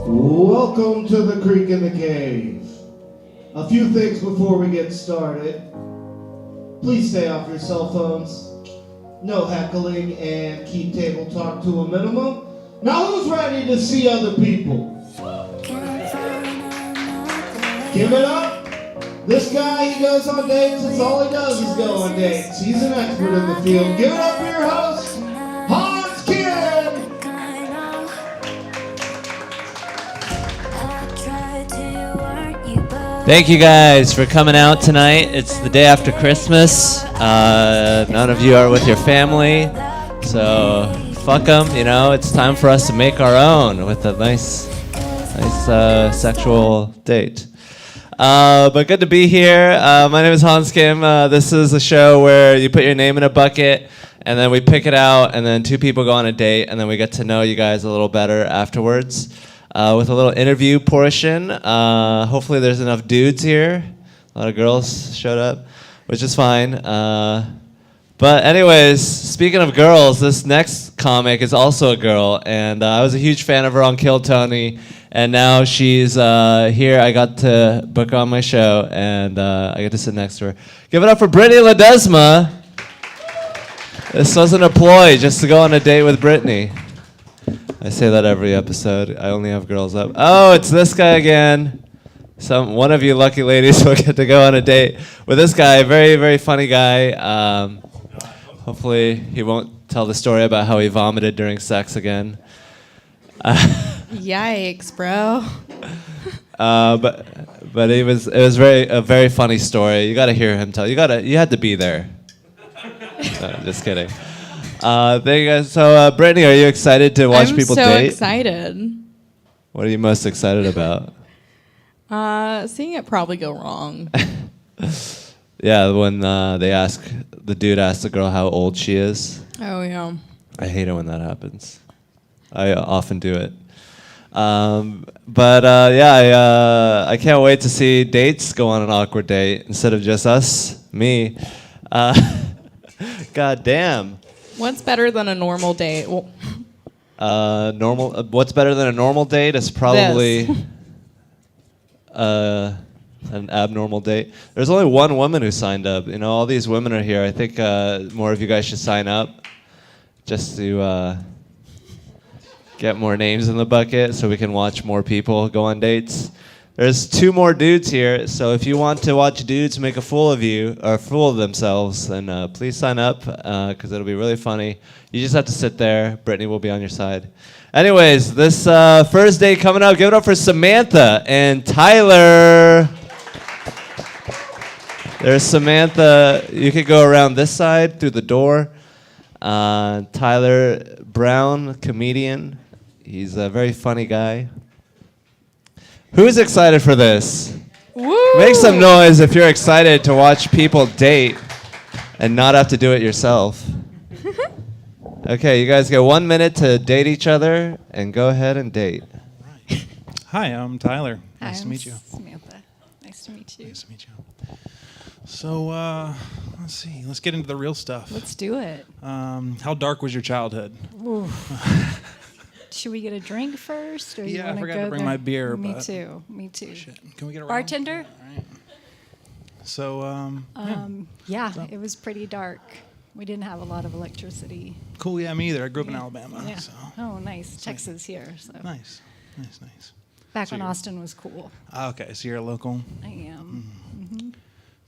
Welcome to the Creek in the Cave. A few things before we get started. Please stay off your cell phones. No heckling and keep table talk to a minimum. Now who's ready to see other people? Give it up. This guy, he goes on dates. That's all he does is go on dates. He's an expert in the field. Give it up for your host, Thank you guys for coming out tonight. It's the day after Christmas. None of you are with your family, so fuck them. You know, it's time for us to make our own with a nice sexual date. But good to be here. My name is Hans Kim. This is a show where you put your name in a bucket, and then we pick it out, and then two people go on a date, and then we get to know you guys a little better afterwards. With a little interview portion. Hopefully there's enough dudes here. A lot of girls showed up, which is fine. But anyways, speaking of girls, this next comic is also a girl, and I was a huge fan of her on Kill Tony, and now she's here. I got to book her on my show, and I get to sit next to her. Give it up for Britney Ledesma. This wasn't a ploy just to go on a date with Britney. I say that every episode. I only have girls up. Oh, it's this guy again. One of you lucky ladies will get to go on a date with this guy. Very, very funny guy. Hopefully he won't tell the story about how he vomited during sex again. Yikes, bro. But it was a very funny story. You got to hear him tell. You had to be there. No, just kidding. Thank you guys. So, Brittany, are you excited to watch people date? I'm so excited. What are you most excited about? Seeing it probably go wrong. Yeah, when the dude asks the girl how old she is. Oh, yeah. I hate it when that happens. I often do it. I can't wait to see dates go on an awkward date instead of just us, me. God damn. What's better than a normal date? Well, what's better than a normal date is probably an abnormal date. There's only one woman who signed up. You know, all these women are here. I think more of you guys should sign up just to get more names in the bucket so we can watch more people go on dates. There's 2 more dudes here, so if you want to watch dudes make a fool of you or fool of themselves, then please sign up because it'll be really funny. You just have to sit there. Brittany will be on your side. Anyways, this first date coming up, give it up for Samantha and Tyler. There's Samantha. You could go around this side through the door. Tyler Brown, comedian. He's a very funny guy. Who's excited for this? Woo! Make some noise if you're excited to watch people date and not have to do it yourself. Okay, you guys get 1 minute to date each other and go ahead and date. Hi, I'm Tyler. Hi, Nice to I'm meet you. Samantha. Nice to meet you. Nice to meet you. So, let's see. Let's get into the real stuff. Let's do it. How dark was your childhood? Ooh. Should we get a drink first? Or you Yeah, I wanna forgot go to bring there? my beer, Me but- too. Me too. Shit. Can we get a round? Bartender? All right. So, Yeah, it was pretty dark. We didn't have a lot of electricity. cool. Yeah, me either. I grew up in Alabama. Yeah. So Oh, nice. Texas here. So nice. back So when you're- Austin was cool. Okay, so you're a local. I am.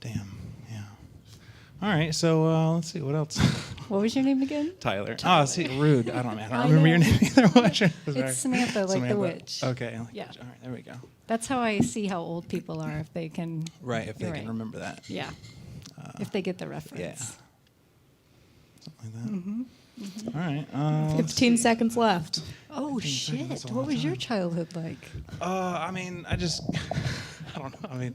Damn. Yeah. All right. So let's see. What else? What was your name again? Tyler. Oh, see, rude. I don't I remember your know. name either. What's your- It's Samantha, like the Samantha. witch. Okay. Like Yeah. the witch. All right. There we go. That's how I see how old people are if they can. Right. If they You're can right. remember that. Yeah. If they get the reference. Something like that. All right. 15 seconds left. Oh seconds, shit! that's a What long was your time. childhood like? I mean, I just, I don't know. I mean,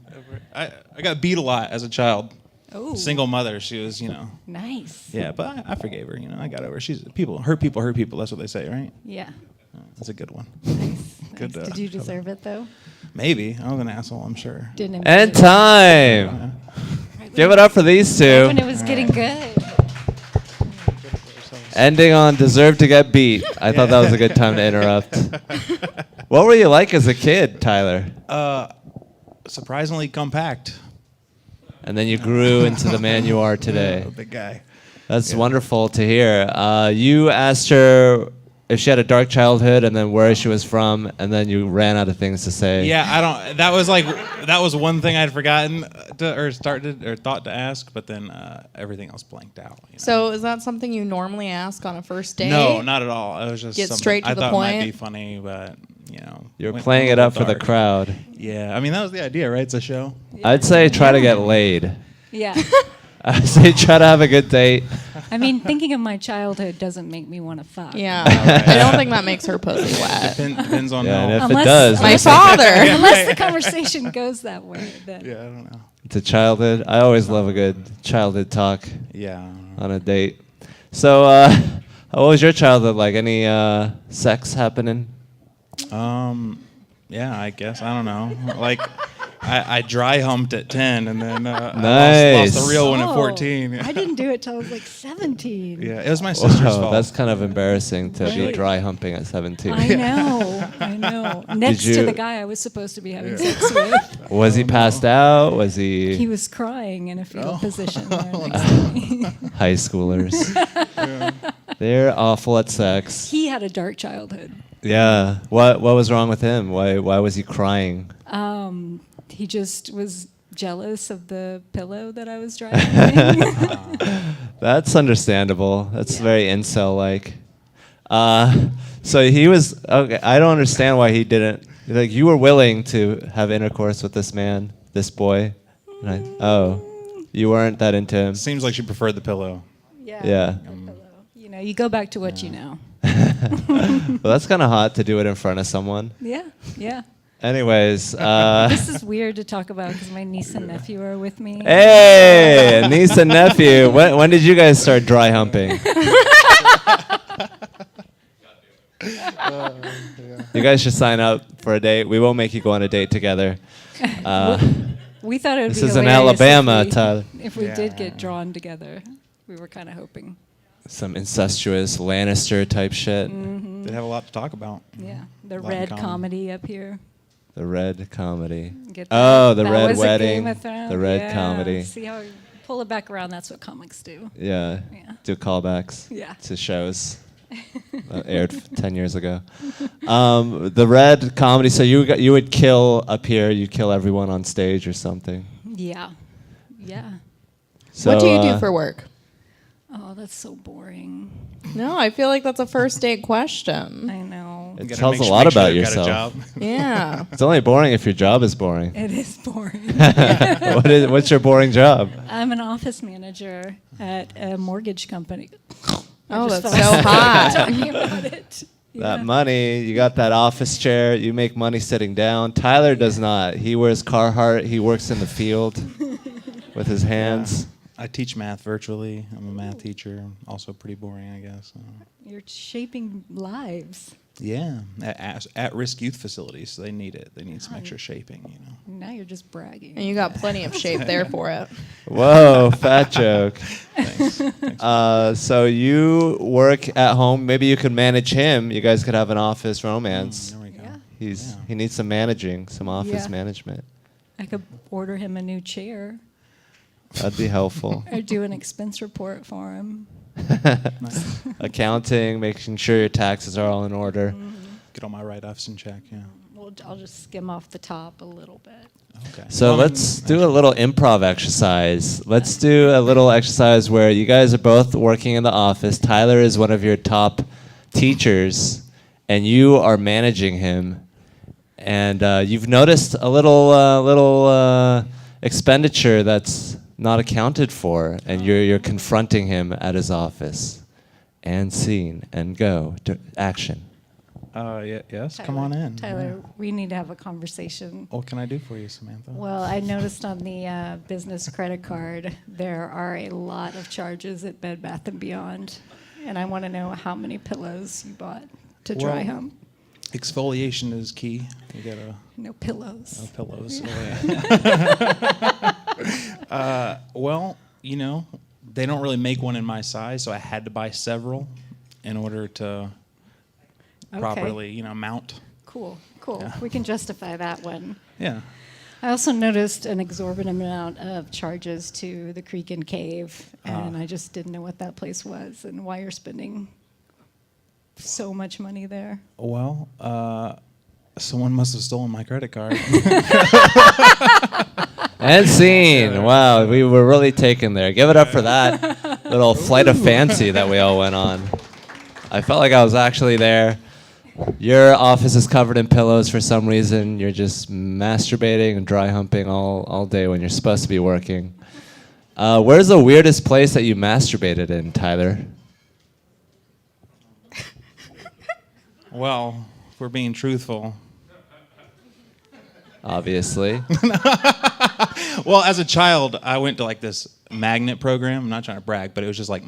I got beat a lot as a child. Oh, Single mother. She was, Nice. yeah, but I forgave her. I got over. She's hurt people. That's what they say, right? Yeah. That's a good one. Nice. Good, Nice. Did you deserve it though? Maybe. I was an asshole, I'm sure. Didn't. And time. Give it up for these two. When it was getting good. Ending on deserve to get beat. I thought that was a good time to interrupt. What were you like as a kid, Tyler? Surprisingly compact. And then you grew into the man you are today. Big guy. That's wonderful to hear. You asked her if she had a dark childhood and then where she was from, and then you ran out of things to say. Yeah, I don't. That was one thing I'd forgotten thought to ask, but then everything else blanked out. So is that something you normally ask on a first date? No, not at all. It was just Get something straight to I the thought might point? be funny, but You're went playing a it little up for the dark. crowd. Yeah, I mean that was the idea, right? It's a show. I'd say try to get laid. Yeah. I'd say try to have a good date. I mean, thinking of my childhood doesn't make me want to fuck. Yeah. I don't think that makes her pussy wet. Depends on Yeah, and how. if Unless- it does, My father. Unless the conversation goes that way, then. Yeah, I don't know. it's a childhood. I always love a good childhood talk Yeah. I don't know. on a date. So, what was your childhood like? Any sex happening? Yeah, I guess I don't know. Like, I dry humped at 10, and then I Nice. lost the real one at Oh, 14. I didn't do it till I was like 17. Yeah, it was my sister's Wow, fault. that's kind of embarrassing to be Right. dry humping at 17. I know. Next you- to the guy I was supposed to be having sex with. Was he passed out? Was He he was crying in a fetal position there Oh, next to me. high schoolers? They're awful at sex. He had a dark childhood. Yeah. What was wrong with him? Why was he crying? He just was jealous of the pillow that I was driving. That's understandable. That's Yeah. very incel-like. So he was okay. I don't understand why he didn't. Like you were willing to have intercourse with this man, this boy. You weren't that into him. Seems like she preferred the pillow. Yeah. The pillow. You go back to what you know. Well, that's kind of hot to do it in front of someone. Yeah. Anyways, This is weird to talk about because my niece and nephew are with me. hey, niece and nephew. When did you guys start dry humping? You guys should sign up for a date. We won't make you go on a date together. We thought it would This be is in hilarious Alabama, Tyler. if we did Yeah. get drawn together. We were kind of hoping. Some incestuous Lannister type shit. They have a lot to talk about. Yeah, the Lot in red common. comedy up here. The red comedy. Get Oh, the that red was a wedding. Game of Thrones. The red Yeah. comedy. See how we pull it back around? That's what comics do. Yeah. Yeah. Do callbacks Yeah. to shows. Aired 10 years ago. The Red comedy. So you would kill up here. You kill everyone on stage or something. Yeah. Yeah. So, what do you do for work? Oh, that's so boring. No, I feel like that's a first date question. I know. It You gotta tells a make lot make about they've got a yourself. job. Yeah. It's only boring if your job is boring. It is boring. What's your boring job? I'm an office manager at a mortgage company. Oh, just that's felt so like hot. talking about it. That Yeah. money, you got that office chair, you make money sitting down. Tyler does not. He wears Carhartt, he works in the field with his hands. I teach math virtually. I'm a math teacher. Also pretty boring, I guess. You're shaping lives. Yeah, at-risk youth facilities, so they need it. They need some extra shaping, you know. Now you're just bragging. And you got plenty of shape there for it. Whoa, fat joke. Thanks. So you work at home. Maybe you could manage him. You guys could have an office romance. There we go. Yeah. He needs some managing, some office Yeah. management. I could order him a new chair That'd be helpful. or do an expense report for him. Accounting, making sure your taxes are all in order. Get all my write-offs in check, yeah. Well, I'll just skim off the top a little bit. Okay. So let's do a little improv exercise. Let's do a little exercise where you guys are both working in the office. Tyler is one of your top teachers, and you are managing him. And you've noticed a little expenditure that's not accounted for, and you're confronting him at his office. And scene, and go. Action. Yes, come on in. Tyler, we need to have a conversation. What can I do for you, Samantha? Well, I noticed on the business credit card there are a lot of charges at Bed Bath & Beyond, and I want to know how many pillows you bought to dry Well, hump. Exfoliation is key. You gotta No pillows. pillows. Well, you know, they don't really make one in my size, so I had to buy several in order to properly, you know, mount. Cool. Yeah. We can justify that one. Yeah. I also noticed an exorbitant amount of charges to the Creek and Cave, and I just didn't know what that place was and why you're spending so much money there. Well, someone must have stolen my credit card. And scene. Wow, we were really taken there. Give it up for that little flight of fancy that we all went on. I felt like I was actually there. Your office is covered in pillows for some reason. You're just masturbating and dry humping all day when you're supposed to be working. Where's the weirdest place that you masturbated in, Tyler? Well, if we're being truthful. Obviously. Well, as a child, I went to like this magnet program. I'm not trying to brag, but it was just like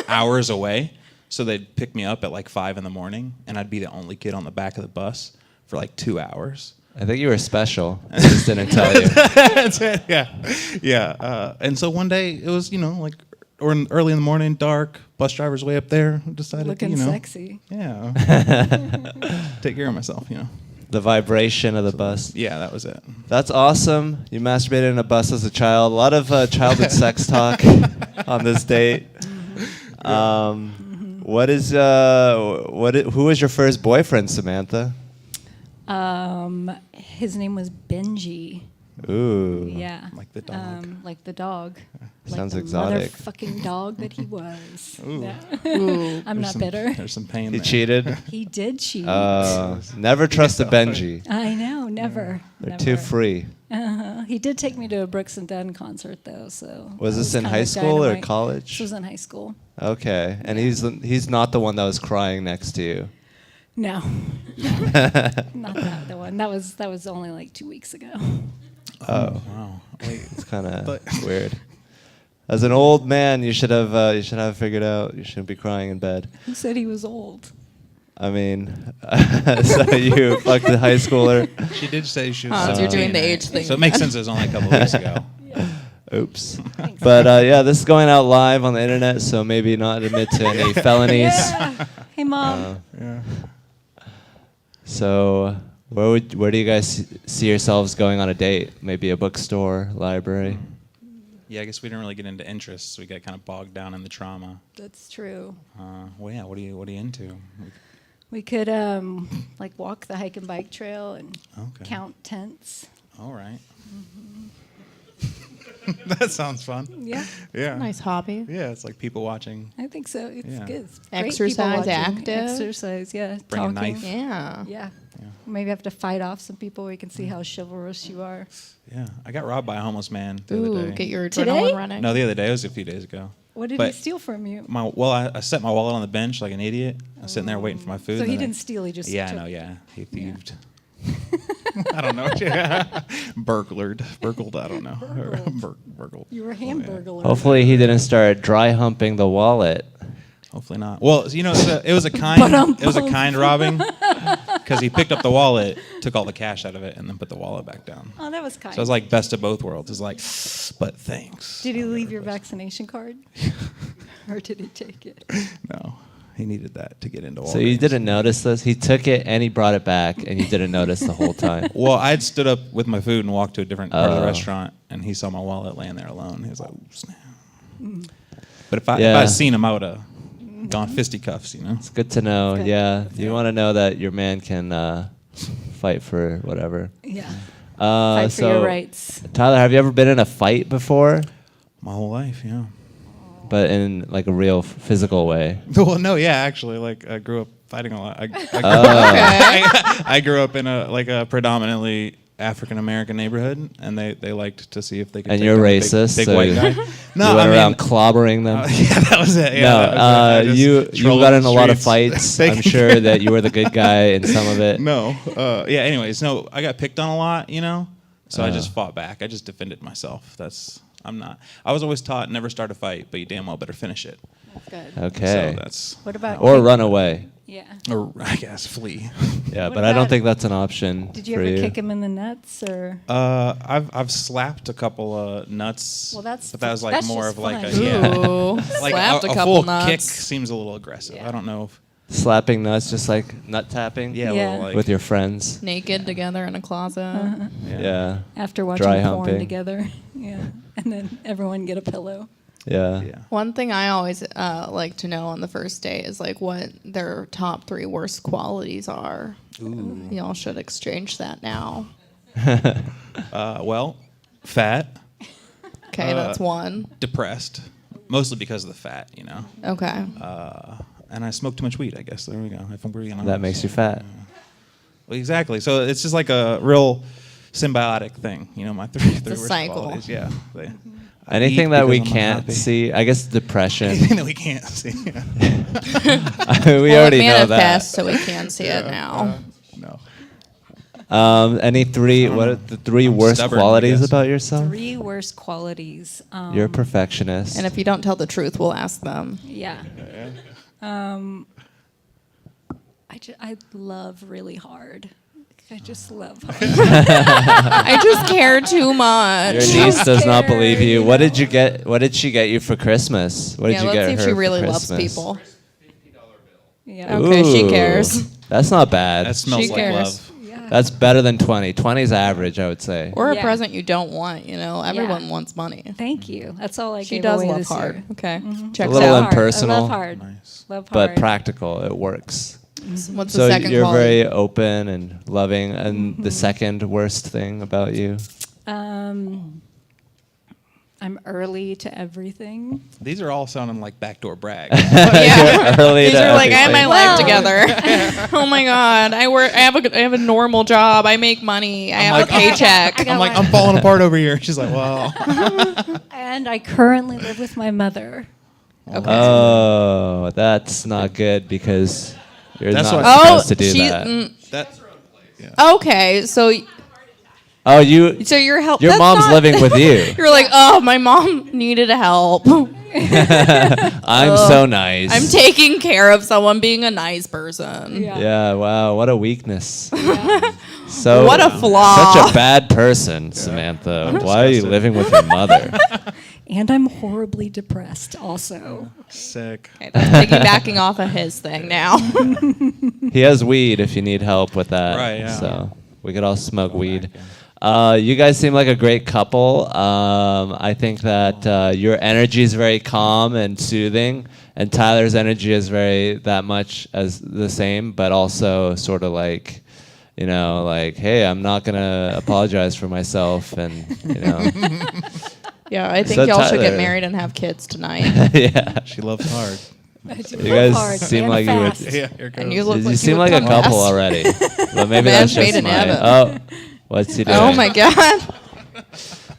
hours away. So they'd pick me up at like 5 a.m, and I'd be the only kid on the back of the bus for like 2 hours. I think you were special. I just didn't tell you. That's it. Yeah. And so one day it was, you know, like early in the morning, dark. Bus driver's way up there. Decided Looking to, you know, sexy. yeah, take care of myself. You know. The vibration of the bus. Yeah, that was it. That's awesome. You masturbated in a bus as a child. A lot of childhood sex talk on this date. Who was your first boyfriend, Samantha? His name was Benji. Ooh. Yeah. Like the dog. Like the dog. Sounds like the exotic. Motherfucking dog that he was. Ooh. Yeah. Ooh. I'm not bitter. There's some pain He there. cheated. He did cheat. Never trust a Benji. I know, never. They're never. too free. He did take me to a Brooks and Dunn concert, though. So Was that this in kind high of school or dynamite. college? This was in high school. Okay, and he's not the one that was crying next to you. No, not that the one. That was only like 2 weeks ago. Oh, Wow. Wait. it's kind of But- weird. As an old man, you should have it figured out. You shouldn't be crying in bed. Who said he was old? I mean, so you fucked a high schooler. She did say she was. Oh, so you're doing 17, the right? age thing So it makes sense. It was only a couple of weeks ago. Oops. But yeah, this is going out live on the internet, so maybe not admit to any felonies. Yeah. Hey, Mom. Yeah. So where do you guys see yourselves going on a date? Maybe a bookstore, library. Yeah, I guess we didn't really get into interests. We got kind of bogged down in the trauma. That's true. Well, yeah. What are you into? We could like walk the hike and bike trail and Okay. count tents. All right. That sounds fun. Yeah, Yeah. Nice hobby. Yeah, it's like people watching. I think so. It's Yeah. good. It's great Exercise, people watching. active. Exercise, yeah. Bring a talking. knife. Yeah. Yeah. Maybe have to fight off some people. We can see how chivalrous you are. Yeah, I got robbed by a homeless man the other Ooh, day. get your Today? adrenaline running. No, the other day. It was a few days ago. What did But he steal from you? I set my wallet on the bench like an idiot. I was sitting there waiting for my food. So and he then didn't steal. He just Yeah, I took. know. Yeah, he thieved. I don't know. Burgled. I don't know. Burgled. You were a hamburger. Hopefully he didn't start dry humping the wallet. Hopefully not. Well, you know, it was a kind robbing because he picked up the wallet, took all the cash out of it, and then put the wallet back down. Oh, that was kind. So it was like best of both worlds. It's like, but thanks. Did he leave your vaccination card? Or did he take it? No, he needed that to get into Walgreens. So you didn't notice this? He took it and he brought it back, and you didn't notice the whole time. Well, I had stood up with my food and walked to a different part of the Oh. restaurant, and he saw my wallet laying there alone. He was like, "Ooh, snap." But if Yeah. I'd seen him, I would have gone fisticuffs, you know? It's good to know. Good. Yeah, you want to know that your man can fight for whatever. Yeah. Uh, Fight for so, your rights. Tyler, have you ever been in a fight before? My whole life, yeah. But in like a real physical way? Well, no, yeah, actually, like I grew up fighting a lot. I grew up in a predominantly African American neighborhood, and they liked to see if they could. And take you're down a racist, big so white you- guy. No, you went I mean, around clobbering them. yeah, that was it. Yeah, No, that was it. I just you trolled got the in a lot of streets. fights. Thank I'm you. sure that you were the good guy in some of it. No, yeah. Anyways, no, I got picked on a lot, you know. So I just fought back. I just defended myself. I was always taught never start a fight, but you damn well better finish it. That's good. Okay. So that's What about Or you? run away. Yeah. or I guess flee. Yeah, What but I don't about- think that's an option Did you for ever you. kick him in the nuts or? I've slapped a couple of nuts. Well, that's- but that was like that's more just of like a fun. yeah. Ooh, Like slapped a a couple full nuts. kick seems a little aggressive. Yeah. I don't know if Slapping nuts, just like nut tapping. yeah, Yeah. a little, like, With your friends. Naked together in a closet. Yeah. After watching Dry porn humping. together. Yeah. And then everyone get a pillow. Yeah. yeah. One thing I always like to know on the first date is like what their top 3 worst qualities are. Y'all should exchange that now. Well, fat, Okay, that's one. depressed, mostly because of the fat, you know. Okay. And I smoke too much weed. I guess there we go. If I'm being honest. That makes you fat. Well, exactly. So it's just like a real symbiotic thing, you know. My three a worst cycle. qualities. Yeah. I Anything eat that we because I'm can't unhappy. see, I guess depression. Anything that we can't see. Yeah. We Well, already it know manifests, that. so we can see it now. No. Any 3, what are the 3 I'm worst stubborn, I qualities guess. about yourself? 3 worst qualities. You're a perfectionist. And if you don't tell the truth, we'll ask them. Yeah. I love really hard. I just love hard. I just care too much. Your niece does not care, believe you. you What know. did you get? What did she get you for Christmas? What did Yeah, you let's get see if her she for really loves Christmas? people. Yeah. Okay, she Ooh, cares. That's not bad. That smells She like cares. love. Yeah. That's better than 20. 20 is average, I would say. Or a Yeah. present you don't want, you know? Everyone Yeah. wants money. Thank you. That's all I She gave does away love this hard. year. Okay. Mm-hmm. Checks A little out. impersonal. I love hard. Nice. Love but hard. practical. It works. What's So the second you're quality? very open and loving. And the second worst thing about you? I'm early to everything. These are all sounding like backdoor brag. Yeah. Early These to are like I have my everything. life together. Oh my god, I have a normal job. I make money. I have a paycheck. I'm like, I'm falling apart over here. She's like, well. And I currently live with my mother. Oh, that's not good because you're That's not what- supposed to do she, that. That's okay. So Oh, you're help. your that's mom's not- living with you. You're like, oh, my mom needed help. I'm so nice. I'm taking care of someone, being a nice person. Yeah, wow, what a weakness. So What a flaw. Such a bad person, Samantha. Why are you living with your mother? And I'm horribly depressed also. sick. Okay, that's piggybacking off of his thing now. He has weed if you need help with that. Right, yeah. So we could all smoke weed. You guys seem like a great couple. I think that your energy is very calm and soothing, and Tyler's energy is very that much as the same, but also sort of like, you know, like, hey, I'm not gonna apologize for myself, and you know. Yeah, I think So y'all should get Tyler- married and have kids tonight. Yeah, She loves hard. you guys seem like you would. Yeah, here goes. And you look You like seem would like a pump couple ass. already, but maybe Man's that's just made in my. heaven. Oh, what's he doing? Oh my god.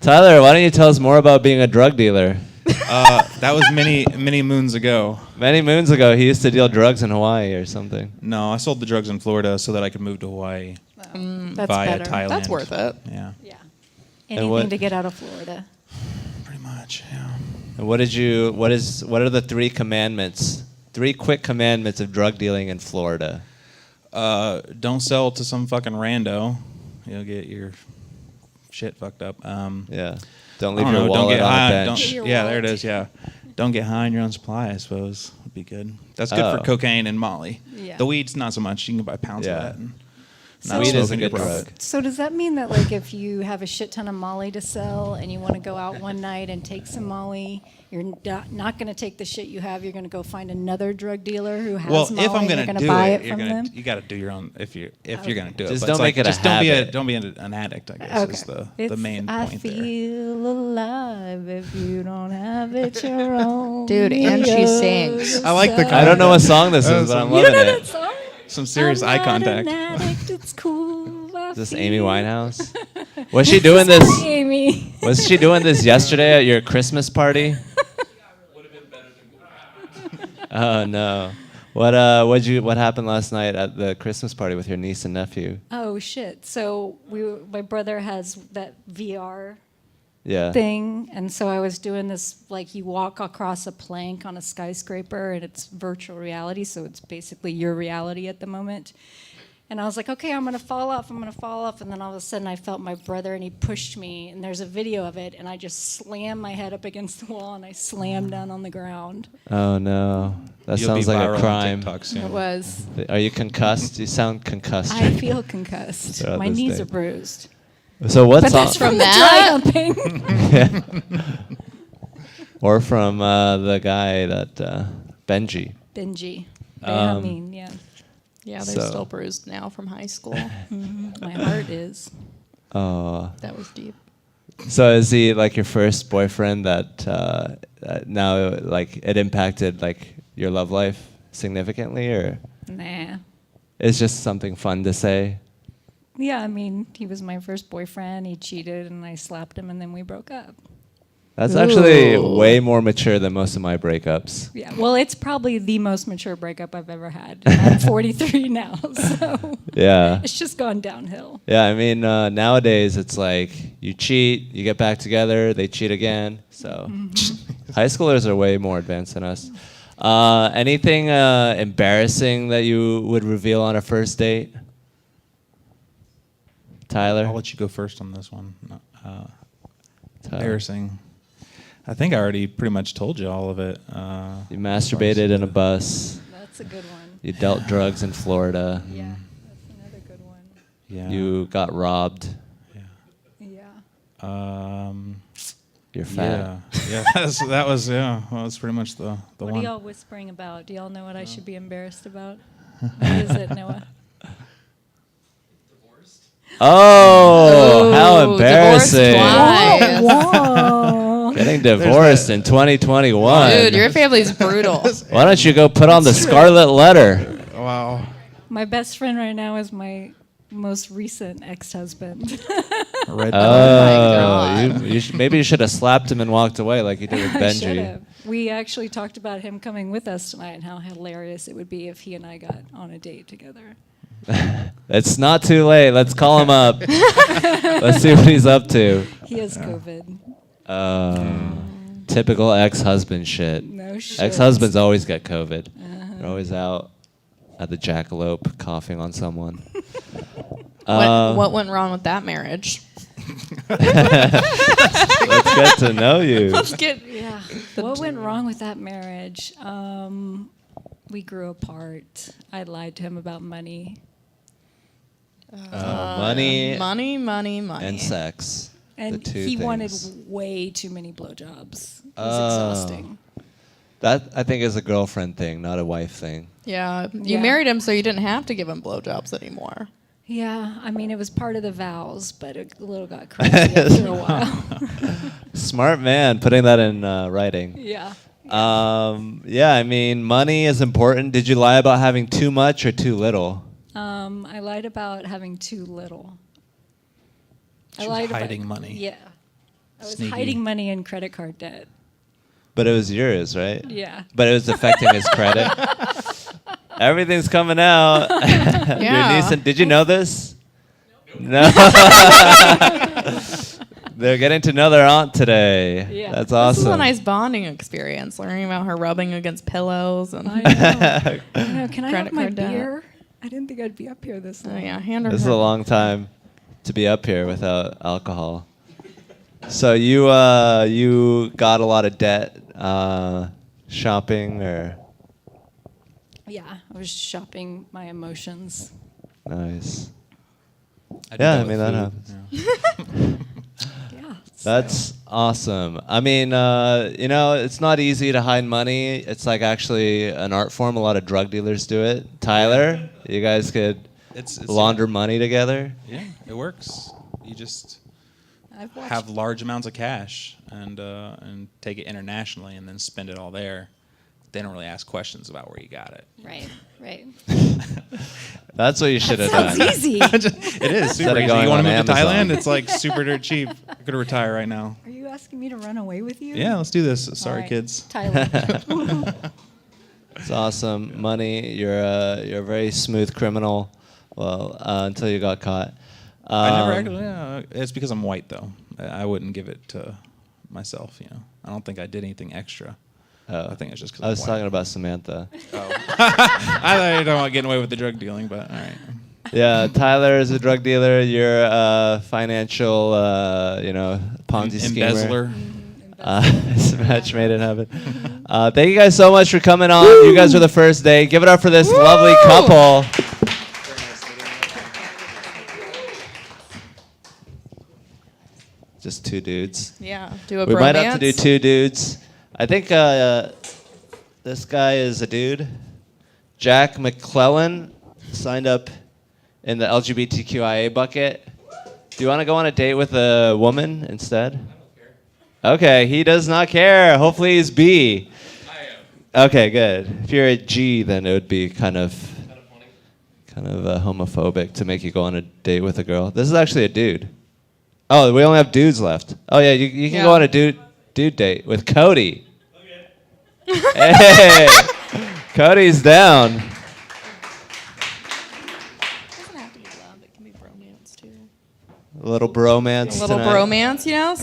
Tyler, why don't you tell us more about being a drug dealer? That was many moons ago. Many moons ago, he used to deal drugs in Hawaii or something. No, I sold the drugs in Florida so that I could move to Hawaii That's via better. Thailand. That's worth it. Yeah, Yeah. And Anything what- to get out of Florida. pretty much. Yeah. And what are the 3 commandments? 3 quick commandments of drug dealing in Florida. Don't sell to some fucking rando. You'll get your shit fucked up. Yeah. Don't I leave don't your know, wallet get on high. the bench. Your Yeah, there wallet. it is. Yeah, don't get high on your own supply. I suppose would be good. That's good Oh. for cocaine and Molly. Yeah. The weed's not so much. You can buy pounds Yeah. of that. And So- Weed is a smoking good your drug. breath. So does that mean that like if you have a shit ton of Molly to sell and you want to go out one night and take some Molly, you're not going to take the shit you have. You're going to go find another drug dealer who has Well, Molly. if I'm and gonna you're gonna do buy it, it you're from gonna them. you got to do your own if you're gonna do it. Just But don't it's make it a just don't habit. Don't be an addict. I guess is the It's, main I point there. feel alive if you don't have it your own. Dude, and she sings. I like the I don't know what song this is, but I'm You loving know that it. song? Some serious I'm eye not contact. An addict, it's cool. I Is this feel- Amy Winehouse? Was she doing this? Sorry, Amy. Was she doing this yesterday at your Christmas party? Oh no. What happened last night at the Christmas party with your niece and nephew? Oh shit! So my brother has that VR Yeah. thing, and so I was doing this like you walk across a plank on a skyscraper, and it's virtual reality, so it's basically your reality at the moment. And I was like, okay, I'm gonna fall off, and then all of a sudden I felt my brother, and he pushed me, and there's a video of it, and I just slammed my head up against the wall, and I slammed down on the ground. Oh no. That You'll be sounds like viral a on crime. TikTok soon. It was. Are you concussed? You sound concussed. I feel concussed. Throughout My this knees day. are bruised. So what But song? that's from the that? dry humping. Or from the guy that Benji. Benji. Um, Benjamin, yeah. Yeah, they're So- still bruised now from high school. My heart is. Oh. That was deep. So is he like your first boyfriend that now like it impacted like your love life significantly, or Nah. it's just something fun to say? Yeah, I mean, he was my first boyfriend. He cheated, and I slapped him, and then we broke up. That's actually Ooh. way more mature than most of my breakups. Yeah, well, it's probably the most mature breakup I've ever had. I'm 43 now, so Yeah. it's just gone downhill. Yeah, I mean, nowadays it's like you cheat, you get back together, they cheat again. So high schoolers are way more advanced than us. Anything embarrassing that you would reveal on a first date? Tyler? I'll let you go first on this one. No, Tyler. embarrassing. I think I already pretty much told you all of it. You masturbated in a bus. That's a good one. You dealt drugs in Florida. Yeah, that's another good one. Yeah. You got robbed. Yeah. You're fat. Yeah. That was pretty much the What one. are y'all whispering about? Do y'all know what I should be embarrassed about? What is it, Noah? Oh, how Ooh, divorced embarrassing. twice. Whoa. Getting divorced in 2021. Dude, your family's brutal. Why don't you go put on the scarlet letter? Wow. My best friend right now is my most recent ex-husband. Red God. Maybe you should have slapped him and walked away like you did with I should Benji. have. We actually talked about him coming with us tonight and how hilarious it would be if he and I got on a date together. It's not too late. Let's call him up. Let's see what he's up to. He has COVID. Typical ex-husband shit. No shit. Ex-husbands always get COVID. They're always out at the jackalope coughing on someone. What went wrong with that marriage? Let's get to know you. Yeah. What went wrong with that marriage? We grew apart. I lied to him about money. Money Money. and sex. And the two he wanted things. way too many blowjobs. It was exhausting. That I think is a girlfriend thing, not a wife thing. Yeah, you Yeah. married him so you didn't have to give him blowjobs anymore. Yeah, I mean, it was part of the vows, but it a little got crazy after a while. Smart man, putting that in writing. Yeah. Yeah, I mean, money is important. Did you lie about having too much or too little? I lied about having too little. She was hiding money. Yeah. I was Sneaky. hiding money in credit card debt. But it was yours, right? Yeah. But it was affecting his credit. Everything's coming out. Your Yeah. niece and, did you know this? No. They're getting to know their aunt today. Yeah. That's This awesome. is a nice bonding experience, learning about her rubbing against pillows and. I know. I know. Can I Credit have my card debt. beer? I didn't think I'd be up here this Oh long. yeah, hand her. This is her- a long time to be up here without alcohol. So you got a lot of debt shopping or Yeah, I was shopping my emotions. nice. I did Yeah, I with mean that food. happens. Yeah. That's awesome. I mean, it's not easy to hide money. It's like actually an art form. A lot of drug dealers do it. Tyler, you guys could It's launder money together. Yeah, it works. You just I've watched. have large amounts of cash and take it internationally and then spend it all there. They don't really ask questions about where you got it. Right. That's what you should have Sounds done. easy. It is super of easy. going You want on to move to Amazon. Thailand? It's like super dirt cheap. I could retire right now. Are you asking me to run away with you? Yeah, let's do this. All Sorry, right. kids. Tyler. It's awesome. Money. You're a very smooth criminal. Well, until you got caught. I never actually. Yeah, it's because I'm white though. I wouldn't give it to myself. I don't think I did anything extra. Oh. I think it's just because I was talking about Samantha. I thought you were talking about getting away with the drug dealing, but all right. Yeah, Tyler is a drug dealer. You're a financial, Ponzi schemer. Embezzler. It's a match made in heaven. Thank you guys so much for coming on. You guys are the first day. Give it up for this lovely couple. Just two dudes. Yeah, do a We bromance. might have to do two dudes. I think this guy is a dude. Jack McClellan signed up in the LGBTQIA bucket. Do you want to go on a date with a woman instead? Okay, he does not care. Hopefully he's B. I am. Okay, good. If you're a G, then it would be kind of homophobic to make you go on a date with a girl. This is actually a dude. Oh, we only have dudes left. Oh yeah, you can go on a dude date with Cody. Okay. Hey, Cody's down. It doesn't have to be love. It can be bromance too. A little bromance A little tonight. bromance, you know.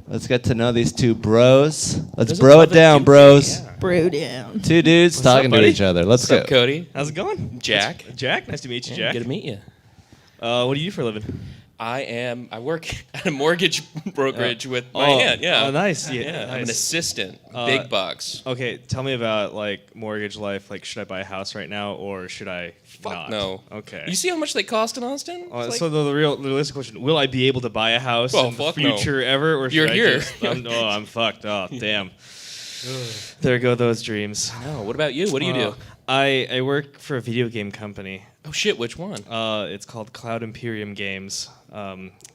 Let's get to know these two bros. Let's Doesn't bro love it down, do bros. yeah. Bro down. Two dudes What's up, talking to buddy? each other. Let's What's go. up, Cody? How's it going? Jack. Jack, nice to meet you, Jack. Good to meet you. What do you do for a living? I work at a mortgage brokerage with my aunt. Yeah. Oh, nice. Yeah, Yeah. I'm an nice. assistant. Big bucks. Okay, tell me about like mortgage life. Like, should I buy a house right now or should I Fuck not? no. Okay. You see how much they cost in Austin? It's like- So the realistic question: will I be able to buy a house Oh, in the fuck no. future ever, or should You're I here. Just, I'm fucked. Oh, damn. There go those dreams. no. What about you? What do you do? I work for a video game company. Oh shit! Which one? It's called Cloud Imperium Games.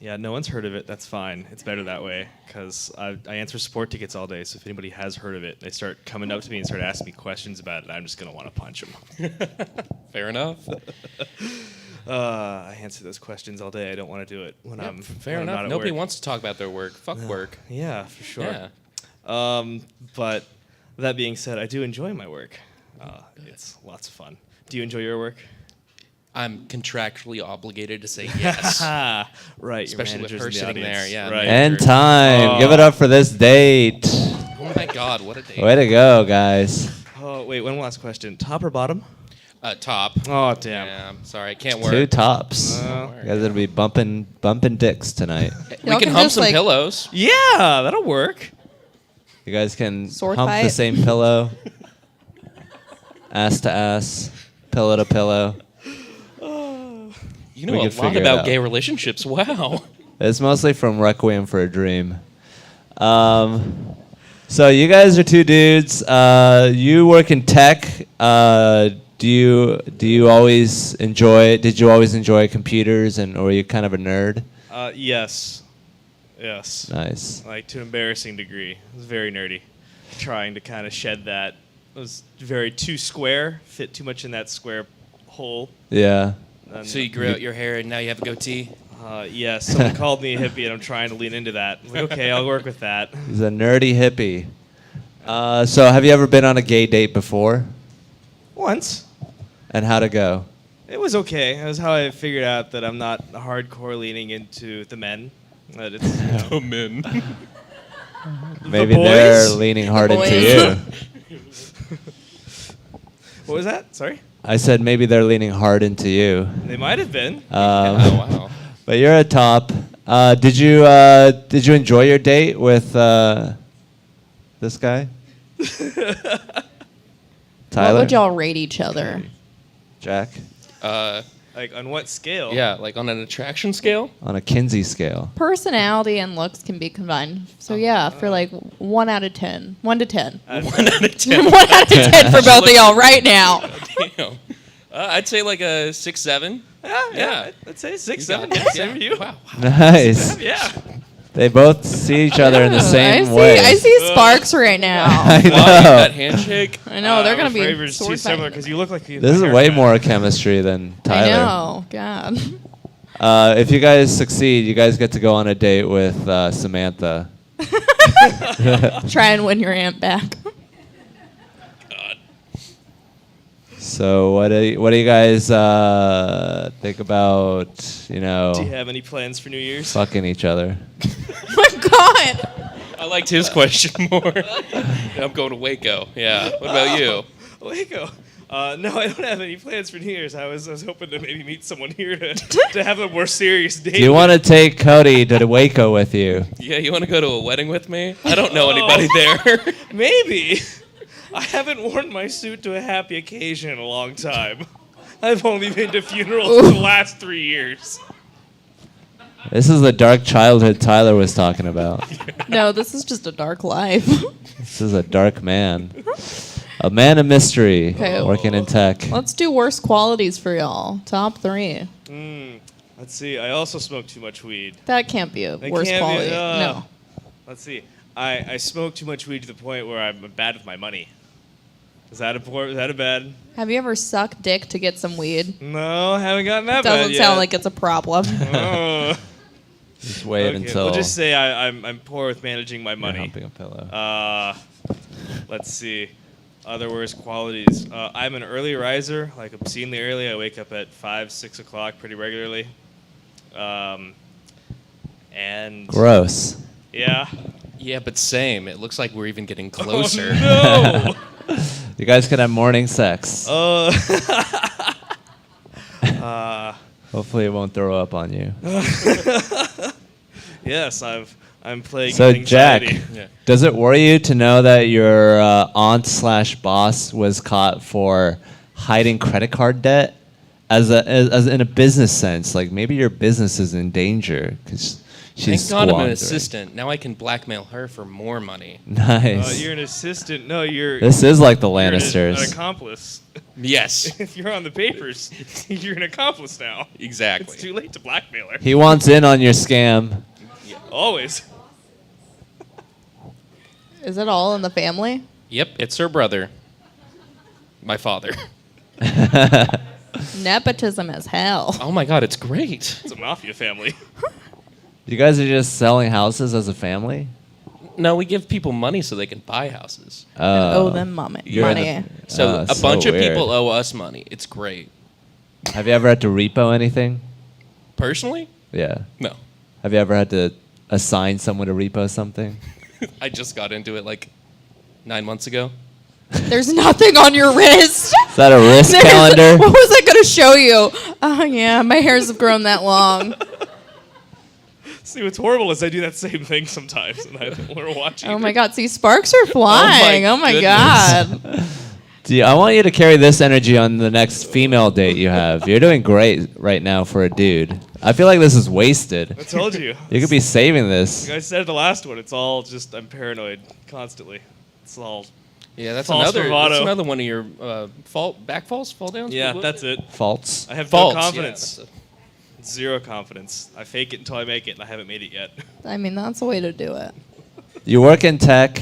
Yeah, no one's heard of it. That's fine. It's better that way because I answer support tickets all day. So if anybody has heard of it, they start coming up to me and start asking me questions about it. I'm just gonna want to punch them. Fair enough. I answer those questions all day. I don't want to do it when Yep, I'm fair when I'm enough. not at Nobody work. wants to talk about their work. Fuck work. Yeah, for sure. Yeah. But that being said, I do enjoy my work. It's lots of fun. Do you enjoy your work? I'm contractually obligated to say yes. Ah, right. Especially your with manager's her in the sitting there, audience. yeah. Right. And time. Give it up for this date. Oh my god, what a date. Way to go, guys. Oh wait, one last question. Top or bottom? Top. Oh damn. Yeah, I'm sorry, I can't work. Two tops. Well, You guys are gonna be bumping dicks tonight. We Y'all can can hump just, some like- pillows. Yeah, that'll work. You guys can Sword hump the fight. same pillow. Ass to ass. Pillow to pillow. You know We a could lot figure it about out. gay relationships. Wow. It's mostly from Requiem for a Dream. So you guys are two dudes. You work in tech. Do you always enjoy? Did you always enjoy computers, or were you kind of a nerd? Yes. Yes. Nice. Like to an embarrassing degree. It was very nerdy. Trying to kind of shed that. It was very too square. Fit too much in that square hole. Yeah. And, So you grew out your hair and now you have a goatee. yes, someone called me a hippie, and I'm trying to lean into that. I'm like, okay, I'll work with that. He's a nerdy hippie. So have you ever been on a gay date before? Once. And how'd it go? It was okay. That was how I figured out that I'm not hardcore leaning into the men. That it's, Oh, men. Maybe boys? they're leaning hard The into boys. you. What was that? Sorry? I said maybe they're leaning hard into you. They might have been. Oh, wow. But you're a top. Did you enjoy your date with this guy? Tyler? What would y'all rate each other? Jack? Like, on what scale? Yeah, like on an attraction scale? On a Kinsey scale. Personality and looks can be combined. So yeah, for like 1 out of 10. 1 to 10. 1 out of 10. 1 out of 10 for both of y'all right now. Damn. I'd say like a 6, 7. Yeah. I'd say 6, 7. got Yeah, that. same for you. Wow. Nice. Yeah. They both see each other in the same way. I see sparks right now. I Wow, know. that handshake. I know they're I'm gonna be afraid we're too sword similar fighting. because you look like you. This is way more chemistry than I Tyler. know. God. If you guys succeed, you guys get to go on a date with Samantha. Try and win your aunt back. So what do you guys think about, Do you have any plans for New Year's? fucking each other? Oh my God. I liked his question more. I'm going to Waco. Yeah. What about you? Waco. No, I don't have any plans for New Year's. I was hoping to maybe meet someone here to have a more serious date. Do you want to take Cody to Waco with you? Yeah, you want to go to a wedding with me? I don't know anybody there. Maybe. I haven't worn my suit to a happy occasion in a long time. I've only been to funerals for the last 3 years. This is the dark childhood Tyler was talking about. No, this is just a dark life. This is a dark man. A man of mystery Okay. working in tech. Let's do worst qualities for y'all. Top 3. Let's see. I also smoke too much weed. That can't be a That worst can't be- quality. No. Let's see. I smoke too much weed to the point where I'm bad with my money. Is that a bad? Have you ever sucked dick to get some weed? No, haven't gotten that bad Doesn't yet. sound like it's a problem. Oh. Just wait Okay, until we'll just say I'm poor with managing my you're money. humping a pillow. Let's see. Other worst qualities. I'm an early riser, like obscenely early. I wake up at 5, 6 o'clock pretty regularly. And Gross. yeah. Yeah, but same. It looks like we're even getting closer. Oh, no. You guys can have morning sex. Hopefully it won't throw up on you. Yes, I'm plagued So with Jack, anxiety. Yeah. does it worry you to know that your aunt/boss was caught for hiding credit card debt, as in a business sense? Like maybe your business is in danger because she's Thank God I'm an squandering. assistant. Now I can blackmail her for more money. Nice. You're an assistant. No, you're. This is like the you're an Lannisters. accomplice. Yes, If you're on the papers, you're an accomplice now. exactly. It's too late to blackmail her. He wants in on your scam. Always. Is it all in the family? Yep, it's her brother. My father. Nepotism as hell. Oh my God, it's great. It's a mafia family. You guys are just selling houses as a family? No, we give people money so they can buy houses. Oh, them money. You're in money. So Oh, a bunch of weird. people owe us money. It's great. Have you ever had to repo anything? Personally? Yeah. No. Have you ever had to assign someone to repo something? I just got into it like 9 months ago. There's nothing on your wrist. Is that a wrist calendar? What was I going to show you? Oh, yeah, my hairs have grown that long. See, what's horrible is I do that same thing sometimes, and we're watching. Oh, my God. See, sparks are flying. Oh, my goodness. God. I want you to carry this energy on the next female date you have. You're doing great right now for a dude. I feel like this is wasted. I told you. You could be saving this. Like I said the last one. It's all just I'm paranoid constantly. It's all. Yeah, that's False bravado. another one of your back falls, fall downs. Yeah, What was that's it? it. Faults. I have Faults, no yeah, confidence. that's Zero confidence. I fake it until I make it, and I haven't made it yet. I mean, that's the way to do it. You work in tech.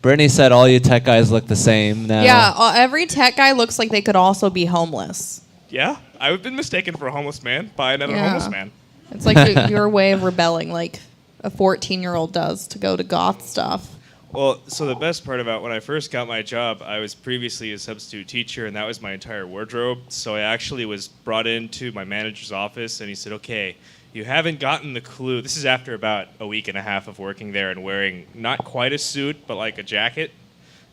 Brittany said all you tech guys look the same now. Yeah, every tech guy looks like they could also be homeless. Yeah, I've been mistaken for a homeless man by another Yeah. homeless man. It's like your way of rebelling, like a 14-year-old does to go to goth stuff. Well, so the best part about when I first got my job, I was previously a substitute teacher, and that was my entire wardrobe. So I actually was brought into my manager's office, and he said, okay, you haven't gotten the clue. This is after about a week and a half of working there and wearing not quite a suit, but like a jacket.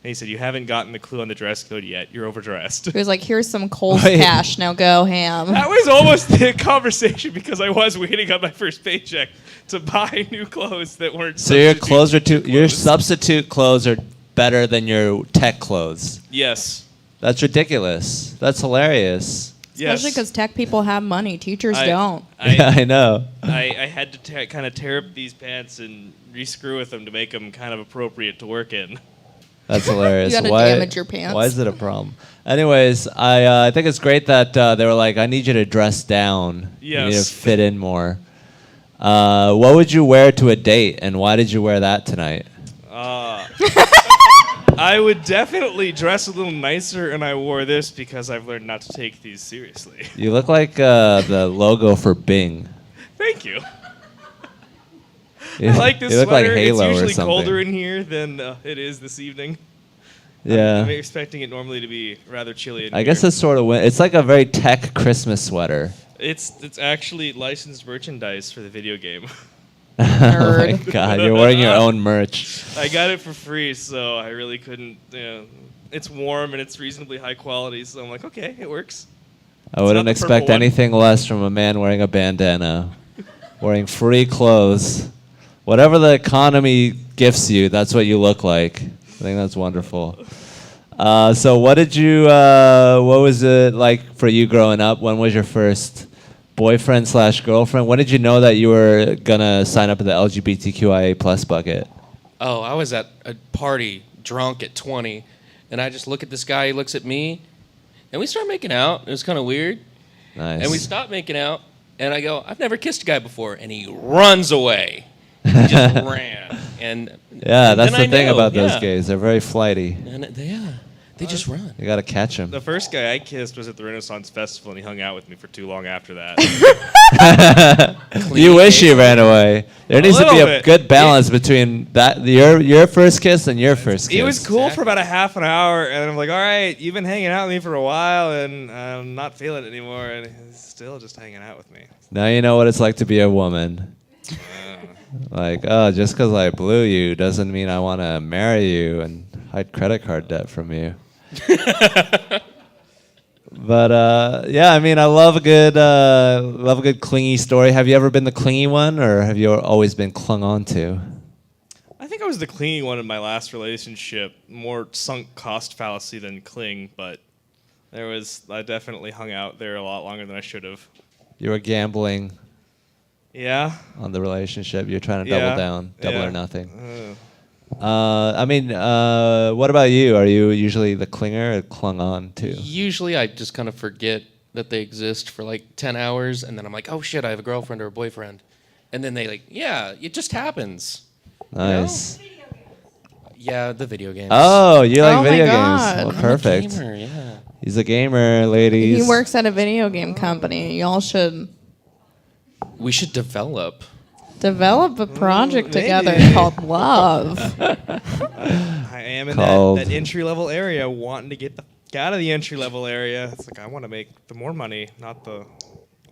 And he said, you haven't gotten the clue on the dress code yet. You're overdressed. He was like, here's some Kohl's Wait. cash, now go ham. That was almost the conversation because I was waiting on my first paycheck to buy new clothes that weren't. So your substitute clothes are teacher your clothes. substitute clothes are better than your tech clothes. Yes. That's ridiculous. That's hilarious. Especially Yes. because tech people have money. Teachers I- don't. Yeah, I know. I had to kind of tear up these pants and re-screw with them to make them kind of appropriate to work in. That's hilarious. You gotta why, damage your pants. Why is it a problem? Anyways, I think it's great that they were like, I need you to dress down. You need to Yes. fit in more. What would you wear to a date, and why did you wear that tonight? I would definitely dress a little nicer, and I wore this because I've learned not to take these seriously. You look like the logo for Bing. Thank you. You, I like this you look sweater. like Halo it's or usually something. colder in here than it is this evening. Yeah. I'm expecting it normally to be rather chilly in I here. guess it's sort of it's like a very tech Christmas sweater. It's actually licensed merchandise for the video game. Oh my Nerd. god, you're wearing your own merch. I got it for free, so I really couldn't. It's warm and it's reasonably high quality, so I'm like, okay, it works. I wouldn't not the expect purple one. anything less from a man wearing a bandana, wearing free clothes. Whatever the economy gifts you, that's what you look like. I think that's wonderful. So what was it like for you growing up? When was your first boyfriend/girlfriend? When did you know that you were gonna sign up in the LGBTQIA plus bucket? Oh, I was at a party drunk at 20, and I just look at this guy. He looks at me, and we start making out. It was kind of weird, Nice. and we stopped making out. And I go, I've never kissed a guy before, and he runs away. He just ran, and Yeah, that's then the I thing knew, about those yeah. gays. They're very flighty. And they just run. You gotta catch them. The first guy I kissed was at the Renaissance Festival, and he hung out with me for too long after that. You wish you ran away. There needs to be little a bit. good balance between that your first kiss and your first kiss. It was cool for about a half an hour, and I'm like, all right, you've been hanging out with me for a while, and I'm not feeling it anymore, and he's still just hanging out with me. Now you know what it's like to be a woman. Like, oh, just because I blew you doesn't mean I want to marry you and hide credit card debt from you. But yeah, I mean, I love a good clingy story. Have you ever been the clingy one, or have you always been clung on to? I think I was the clingy one in my last relationship. More sunk cost fallacy than cling, but I definitely hung out there a lot longer than I should have. You were gambling Yeah. on the relationship. You're trying to double Yeah. down, double Yeah. or nothing. I mean, what about you? Are you usually the clinger or clung on to? Usually, I just kind of forget that they exist for like 10 hours, and then I'm like, oh shit, I have a girlfriend or a boyfriend, and then they like, yeah, it just happens. Nice. Yeah, the video games. Oh, you like Oh my video God. games? Well, I'm I'm perfect. A gamer, yeah. He's a gamer, ladies. He works at a video game company. Y'all should We should develop. develop a project maybe. together called Love. I am in Called- that entry-level area, wanting to get out of the entry-level area. It's like, I want to make the more money, not the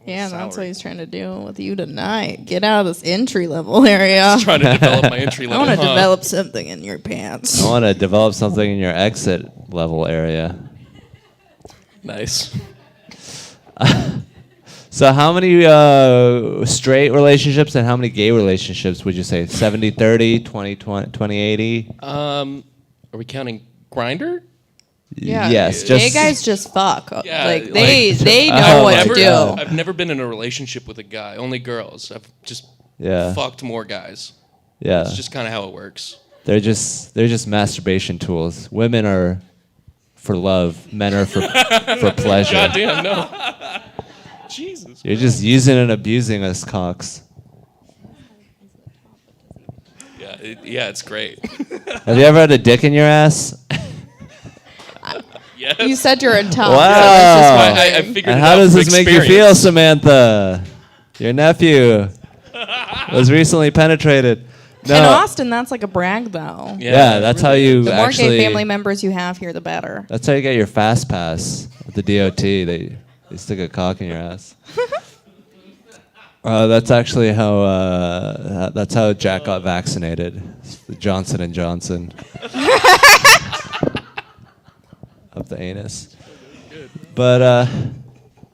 Yeah, that's what salary. he's trying to do with you tonight. Get out of this entry level area. Trying to develop my entry I level. want to develop something in your pants. I want to develop something in your exit level area. Nice. So how many straight relationships and how many gay relationships would you say? 70-30, 20-80? Are we counting Grinder? Yeah, Yes, gay just- guys just fuck. Yeah, Like they Oh know what my to do. God. I've never been in a relationship with a guy. Only girls. I've just Yeah. fucked more guys. Yeah. It's just kind of how it works. They're just masturbation tools. Women are for love. Men are for pleasure. Goddamn, no. Jesus. You're just using and abusing us cocks. Yeah, it's great. Have you ever had a dick in your ass? Yes. You said you're in tough. Wow. So I was just I wondering. figured And it how out does from this make you feel, experience. Samantha? Your nephew was recently penetrated. No. In Austin, that's like a brag, though. Yeah, that's how you The more actually. gay family members you have here, the better. That's how you get your fast pass at the DOT. They stick a cock in your ass. That's actually how. That's how Jack got vaccinated. It's the Johnson and Johnson. Of the anus. But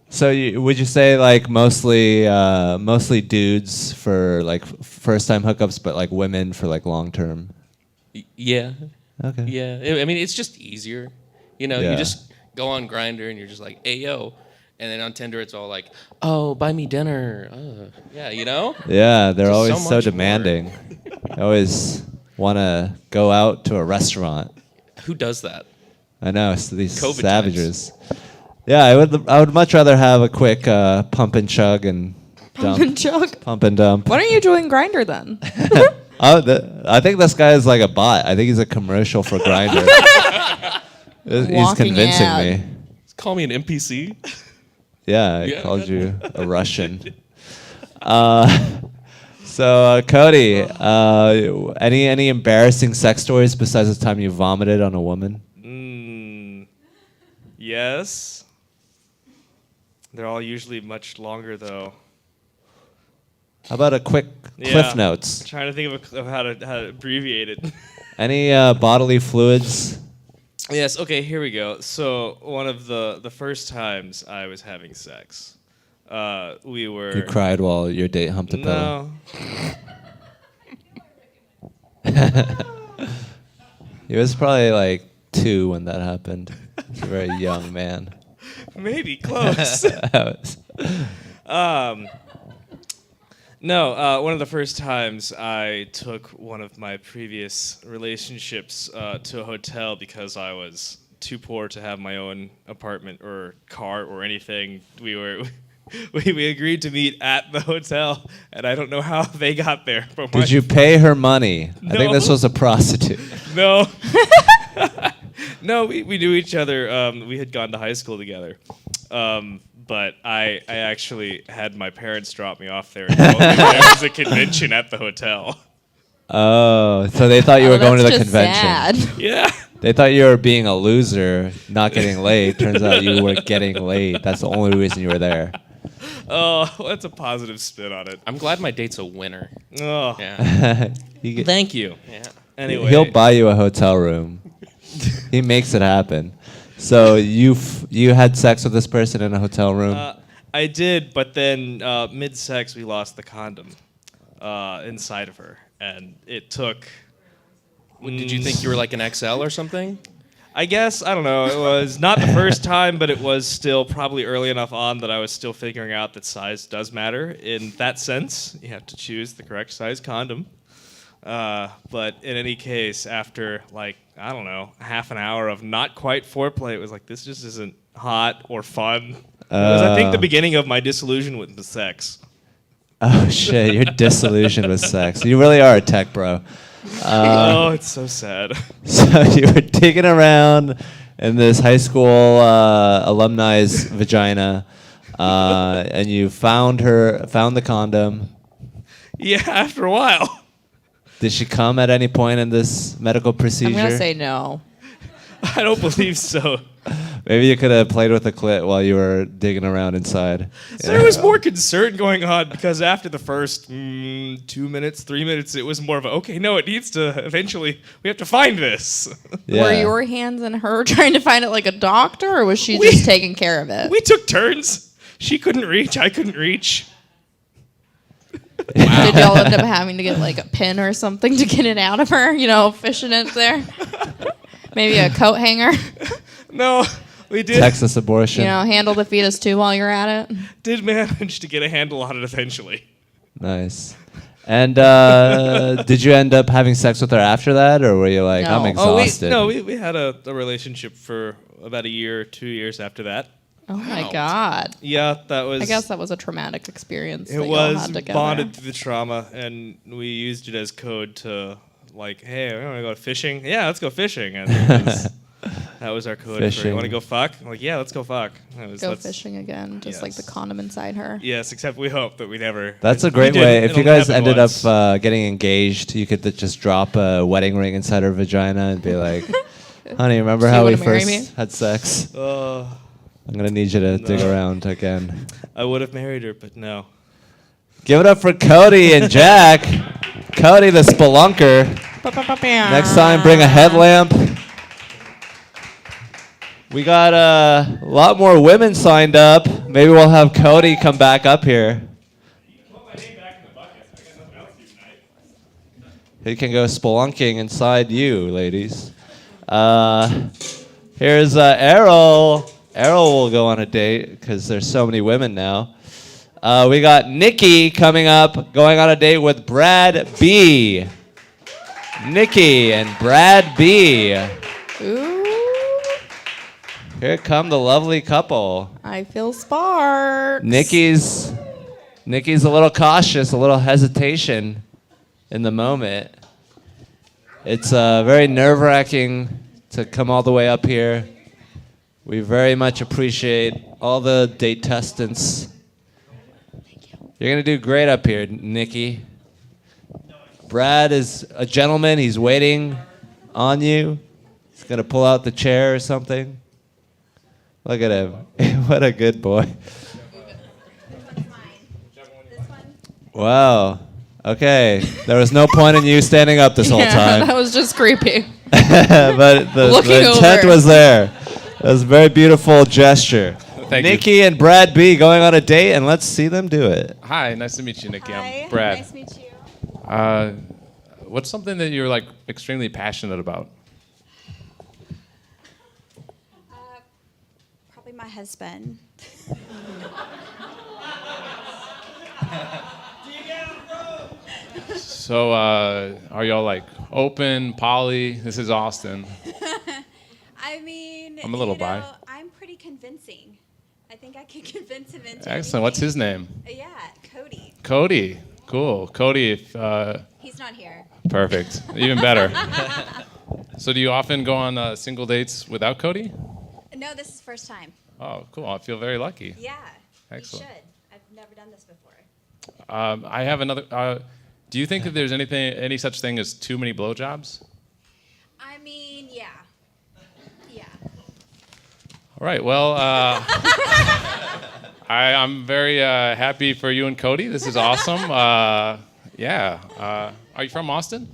so would you say like mostly dudes for like first time hookups, but like women for like long term? Yeah. Okay. Yeah. I mean, it's just easier. You know, Yeah. you just go on Grindr and you're just like, hey, yo. And then on Tinder, it's all like, oh, buy me dinner. Yeah, you know? Yeah, they're Just always so so much demanding. They always want to go out to a restaurant. Who does that? I know, it's these COVID savages. Yeah, I would much rather have a quick pump and chug and dump. Pump and chug. Pump and dump. Why don't you join Grinder then? I think this guy is like a bot. I think he's a commercial for Grindr. He's Walking convincing ad. me. Call me an NPC? Yeah, I Yeah. called you a Russian. So Cody, any embarrassing sex stories besides the time you vomited on a woman? Yes. They're all usually much longer, though. How about a quick Yeah. Cliff Notes? Trying to think of how to abbreviate it. Any bodily fluids? Yes. Okay. Here we go. So one of the first times I was having sex, we were. You cried while your date humped a pillow. No. He was probably like 2 when that happened. He's a very young man. Maybe close. No, one of the first times I took one of my previous relationships to a hotel because I was too poor to have my own apartment or car or anything. We agreed to meet at the hotel, and I don't know how they got there. But Did you pay her money? I think this No. was a prostitute. No. No, we knew each other. We had gone to high school together. But I actually had my parents drop me off there. And there was a convention at the hotel. Oh, so they thought you were going to the That's just convention. sad. Yeah. They thought you were being a loser, not getting laid. Turns out you were getting laid. That's the only reason you were there. Oh, that's a positive spin on it. I'm glad my date's a winner. Oh. Yeah. Thank you. Yeah. Anyway. He'll buy you a hotel room. He makes it happen. So you had sex with this person in a hotel room? I did, but then mid-sex we lost the condom inside of her, and it took. Did you think you were like an XL or something? I guess, I don't know, it was not the first time, but it was still probably early enough on that I was still figuring out that size does matter. In that sense, you have to choose the correct size condom. But in any case, after like, I don't know, half an hour of not quite foreplay, it was like, this just isn't hot or fun. It was, I think, the beginning of my disillusion with the sex. Oh shit, you're disillusioned with sex. You really are a tech bro. Oh, it's so sad. So you were digging around in this high school alumni's vagina, and you found the condom. Yeah, after a while. Did she come at any point in this medical procedure? I'm gonna say no. I don't believe so. Maybe you could have played with the clit while you were digging around inside. There was more concern going on because after the first 2 minutes, 3 minutes, it was more of a, okay, no, it needs to eventually, we have to find this. Yeah. Were your hands in her trying to find it like a doctor, or was she just taking care of it? We took turns. She couldn't reach, I couldn't reach. Did y'all end up having to get like a pin or something to get it out of her? You know, fishing it there. Maybe a coat hanger. No, we did. Texas abortion. You know, handle the fetus too while you're at it. Did manage to get a handle on it eventually. Nice. And did you end up having sex with her after that, or were you like, No. I'm exhausted? We had a relationship for about a year, 2 years after that. Oh my God. Yeah, that was. I guess that was a traumatic experience. It that y'all was had together. bonded through the trauma, and we used it as code to like, hey, we want to go fishing. Yeah, let's go fishing. And that was our code for, Fishing. you want to go fuck? I'm like, yeah, let's go fuck. Go fishing again, just like the Yes. condom inside her. Yes, except we hope that we never. That's a we great didn't. way. If It you only guys happened ended once. up getting engaged, you could just drop a wedding ring inside her vagina and be like, honey, remember Do how you we wanna marry first me? had sex? Uh, I'm going to need you to dig No. around again. I would have married her, but no. Give it up for Cody and Jack. Cody, the spelunker. Next time, bring a headlamp. We got a lot more women signed up. Maybe we'll have Cody come back up here. He can go spelunking inside you, ladies. Here's Errol. Errol will go on a date because there's so many women now. We got Nikki coming up, going on a date with Brad B. Nikki and Brad B. Ooh, Here come the lovely couple. I feel sparks. Nikki's a little cautious, a little hesitation in the moment. It's very nerve-wracking to come all the way up here. We very much appreciate all the date testants. You're going to do great up here, Nikki. Brad is a gentleman. He's waiting on you. He's going to pull out the chair or something. Look at him. What a good boy. Wow. Okay. There was no point in you standing up this whole Yeah, time. that was just creepy. But the Looking intent over. was there. It was a very beautiful gesture. Thank you. Nikki and Brad B going on a date, and let's see them do it. Hi, nice to meet you, Nikki. Hi, I'm Brad. Nice to meet you. What's something that you're like extremely passionate about? Probably my husband. So, are y'all like open, poly? This is Austin. I mean, I'm a little bi. I'm pretty convincing. I think I can convince him into Excellent. What's his name? Yeah, Cody. Cody. Cool. Cody, if He's not here. perfect. Even better. So, do you often go on single dates without Cody? No, this is first time. Oh, cool. I feel very lucky. Yeah. Excellent. You should. I've never done this before. I have another. Do you think that there's any such thing as too many blowjobs? I mean, yeah. Yeah. All right. Well, I'm very happy for you and Cody. This is awesome. Yeah. Are you from Austin?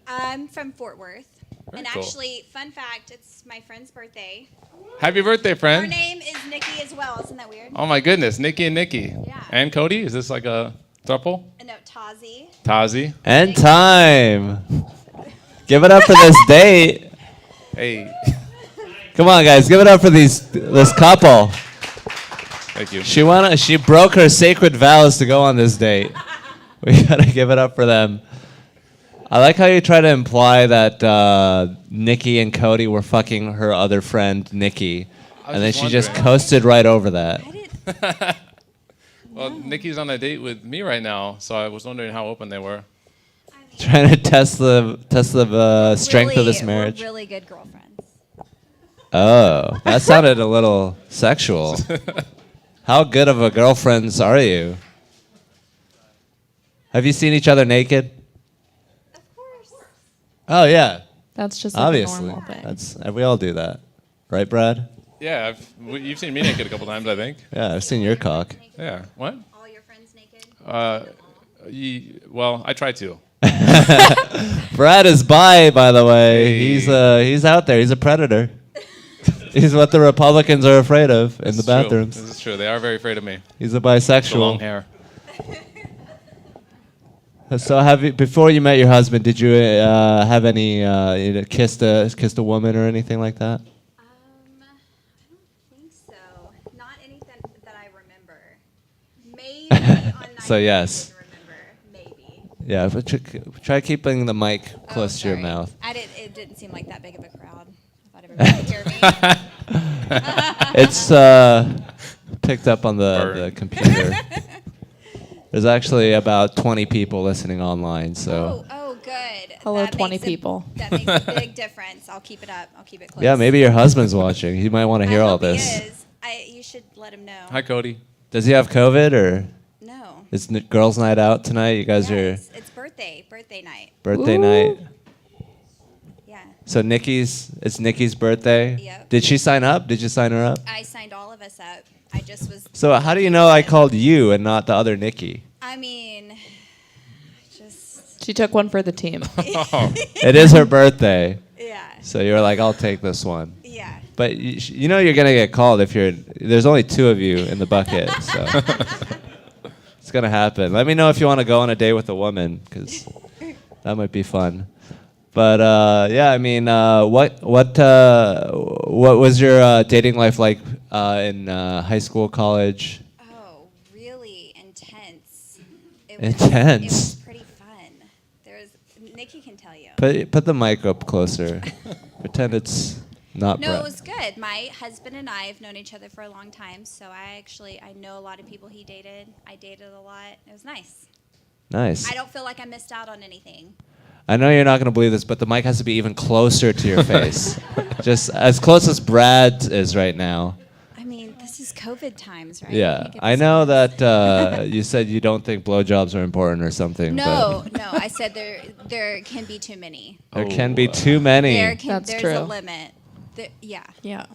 I'm from Fort Worth. Very and cool. actually, fun fact, it's my friend's birthday. Happy birthday, Her friend. name is Nikki as well. Isn't that weird? Oh my goodness, Nikki and Nikki. Yeah. And Cody? Is this like a throuple? No, Tazi. Tazi? And time. Give it up for this date. Hey. Come on, guys. Give it up for this couple. Thank you. She broke her sacred vows to go on this date. We gotta give it up for them. I like how you try to imply that Nikki and Cody were fucking her other friend Nikki, I was and then just she just wondering. coasted right over that. I didn't. Well, Nikki's on a date with me right now, so I was wondering how open they were. Trying to test the strength of this We're marriage. really good girlfriends. Oh, that sounded a little sexual. How good of a girlfriends are you? Have you seen each other naked? Of course. Oh yeah, That's just like obviously. a normal thing. We all do that, right, Brad? Yeah, you've seen me naked a couple times, I think. Yeah, I've seen your cock. Yeah. What? All your friends naked? Well, I try to. Brad is bi, by the way. Hey. He's out there. He's a predator. He's what the Republicans are afraid of in the It's true. bathrooms. This is true. They are very afraid of me. He's a The long bisexual. hair. So, before you met your husband, did you have any kissed a woman or anything like that? Maybe on nights So yes. I can remember. Maybe. Yeah, but try keeping the mic close to your sorry. mouth. It didn't seem like that big of a crowd. I thought everybody could hear me. It's picked up on the computer. There's actually about 20 people listening online, so. Oh, good. Hello, That 20 makes people. That makes a big difference. I'll keep it up. I'll keep it close. Yeah, maybe your husband's watching. He might want to hear I all hope this. He is. You should let him know. Hi, Cody. Does he have COVID or No. is girls' night out tonight? You guys Yes, are it's birthday night. birthday Ooh. night. Yeah. So it's Nikki's birthday. Yep. Did she sign up? Did you sign her up? I signed all of us up. I just was. So how do you know I called you and not the other Nikki? I mean, just. She took one for the team. It is her birthday, Yeah. so you're like, I'll take this one. Yeah. But you know you're gonna get called if there's only 2 of you in the bucket, so it's gonna happen. Let me know if you want to go on a date with a woman, because that might be fun. But yeah, I mean, what was your dating life like in high school, college? Oh, really intense. It Intense. It was pretty fun. Nikki can tell you. Put the mic up closer. Pretend it's not. No, Brett. it was good. My husband and I have known each other for a long time, so I know a lot of people he dated. I dated a lot. It was nice. Nice. I don't feel like I missed out on anything. I know you're not going to believe this, but the mic has to be even closer to your face. Just as close as Brad is right now. I mean, this is COVID times, right? Yeah. Can't get I this know close. that you said you don't think blowjobs are important or something. No, I said there can be too many. But there can be too many. That's there's true. a limit. Yeah. Yeah.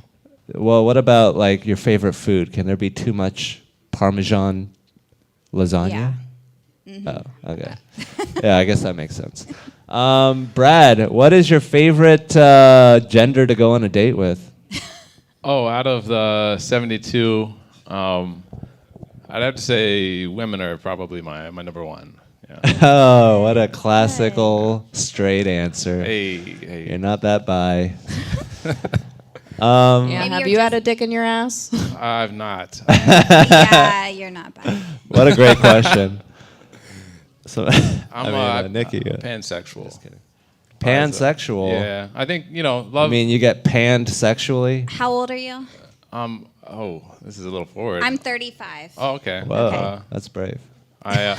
Well, what about like your favorite food? Can there be too much Parmesan lasagna? Yeah. Oh, okay. Yeah, I guess that makes sense. Brad, what is your favorite gender to go on a date with? Oh, out of the 72, I'd have to say women are probably my number one. Yeah. Oh, what a classical straight answer. Hey. You're not that bi. Yeah, Maybe have you're you had just- a dick in your ass? I've not. Yeah, you're not bad. What a great question. So, I'm Nikki. pansexual. Just kidding. Pansexual. Yeah, I think love. I mean, you get panned sexually. How old are you? Oh, this is a little forward. I'm 35. Oh, okay. Whoa, that's brave. I'm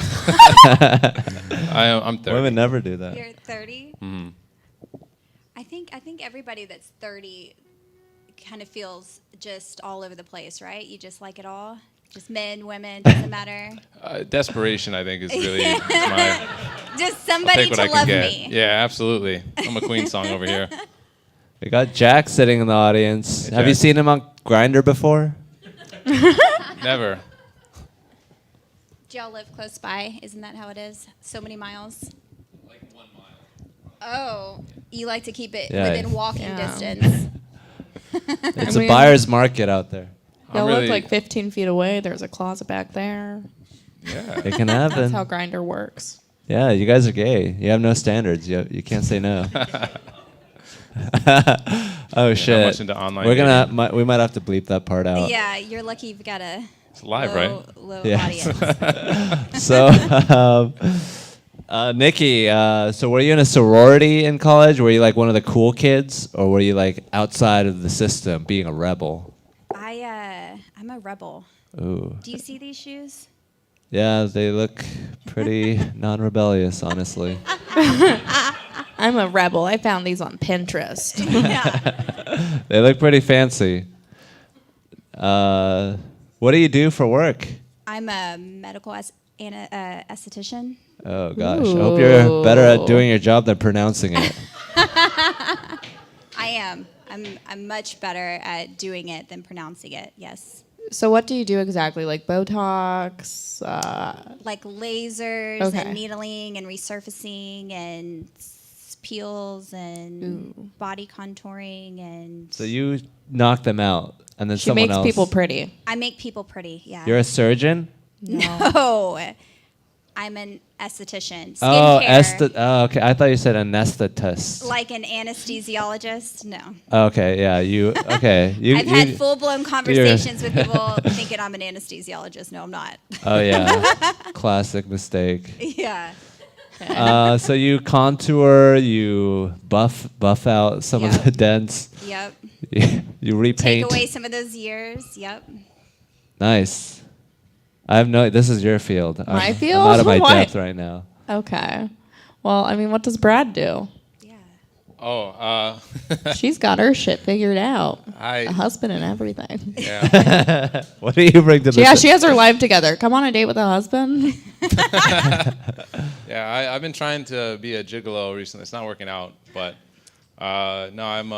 30. Women never do that. You're 30? Mhm. I think everybody that's 30 kind of feels just all over the place, right? You just like it all? Just men, women, doesn't matter. Desperation, I think, is really my. Just I'll somebody take what to I can love get. me. Yeah, absolutely. I'm a Queen song over here. We got Jack sitting in the audience. Hey, Have you Jack. seen him on Grindr before? Never. Do y'all live close by? Isn't that how it is? So many miles? Like 1 mile. Oh, you like to keep it Yeah. within walking Yeah. distance. It's I a mean- buyer's market out there. Y'all really- live like 15 feet away. There's a closet back there. Yeah. It can That's happen. how Grinder works. Yeah, you guys are gay. You have no standards. You can't say no. Oh shit! much into online We might have to bleep that part out. Yeah, you're lucky you've got a It's live, low Yeah. audience. So, Nikki, so were you in a sorority in college? Were you like one of the cool kids, or were you like outside of the system, being a rebel? I'm a rebel. Ooh, Do you see these shoes? yeah, they look pretty non-rebellious, honestly. I'm a rebel. I found these on Pinterest. Yeah. They look pretty fancy. What do you do for work? I'm a medical esthetician. Oh gosh, I hope you're better at Ooh. doing your job than pronouncing it. I am. I'm much better at doing it than pronouncing it. Yes. So what do you do exactly? Like Botox? Like lasers Okay. and needling and resurfacing and peels and Ooh. body contouring and So you knock them out, and then She someone makes else. people pretty. I make people pretty. Yeah. You're a surgeon. No. I'm an esthetician. Oh, Skincare. okay. I thought you said anesthetist. Like an anesthesiologist? No. Okay, yeah. Okay. I've had full-blown conversations with people thinking I'm an anesthesiologist. No, I'm not. Oh yeah, classic mistake. Yeah. So you contour, you buff out some Yep. of the dents. Yep. You repaint. Take away some of those years. Yep. Nice. This is your field. My I'm field? out of my Why? depth right now. Okay. Well, I mean, what does Brad do? Yeah. Oh, She's got her shit figured out. I A husband and everything. yeah. What do you bring to this? Yeah, she has her life together. Come on a date with a husband. Yeah, I've been trying to be a gigolo recently. It's not working out, but no, I'm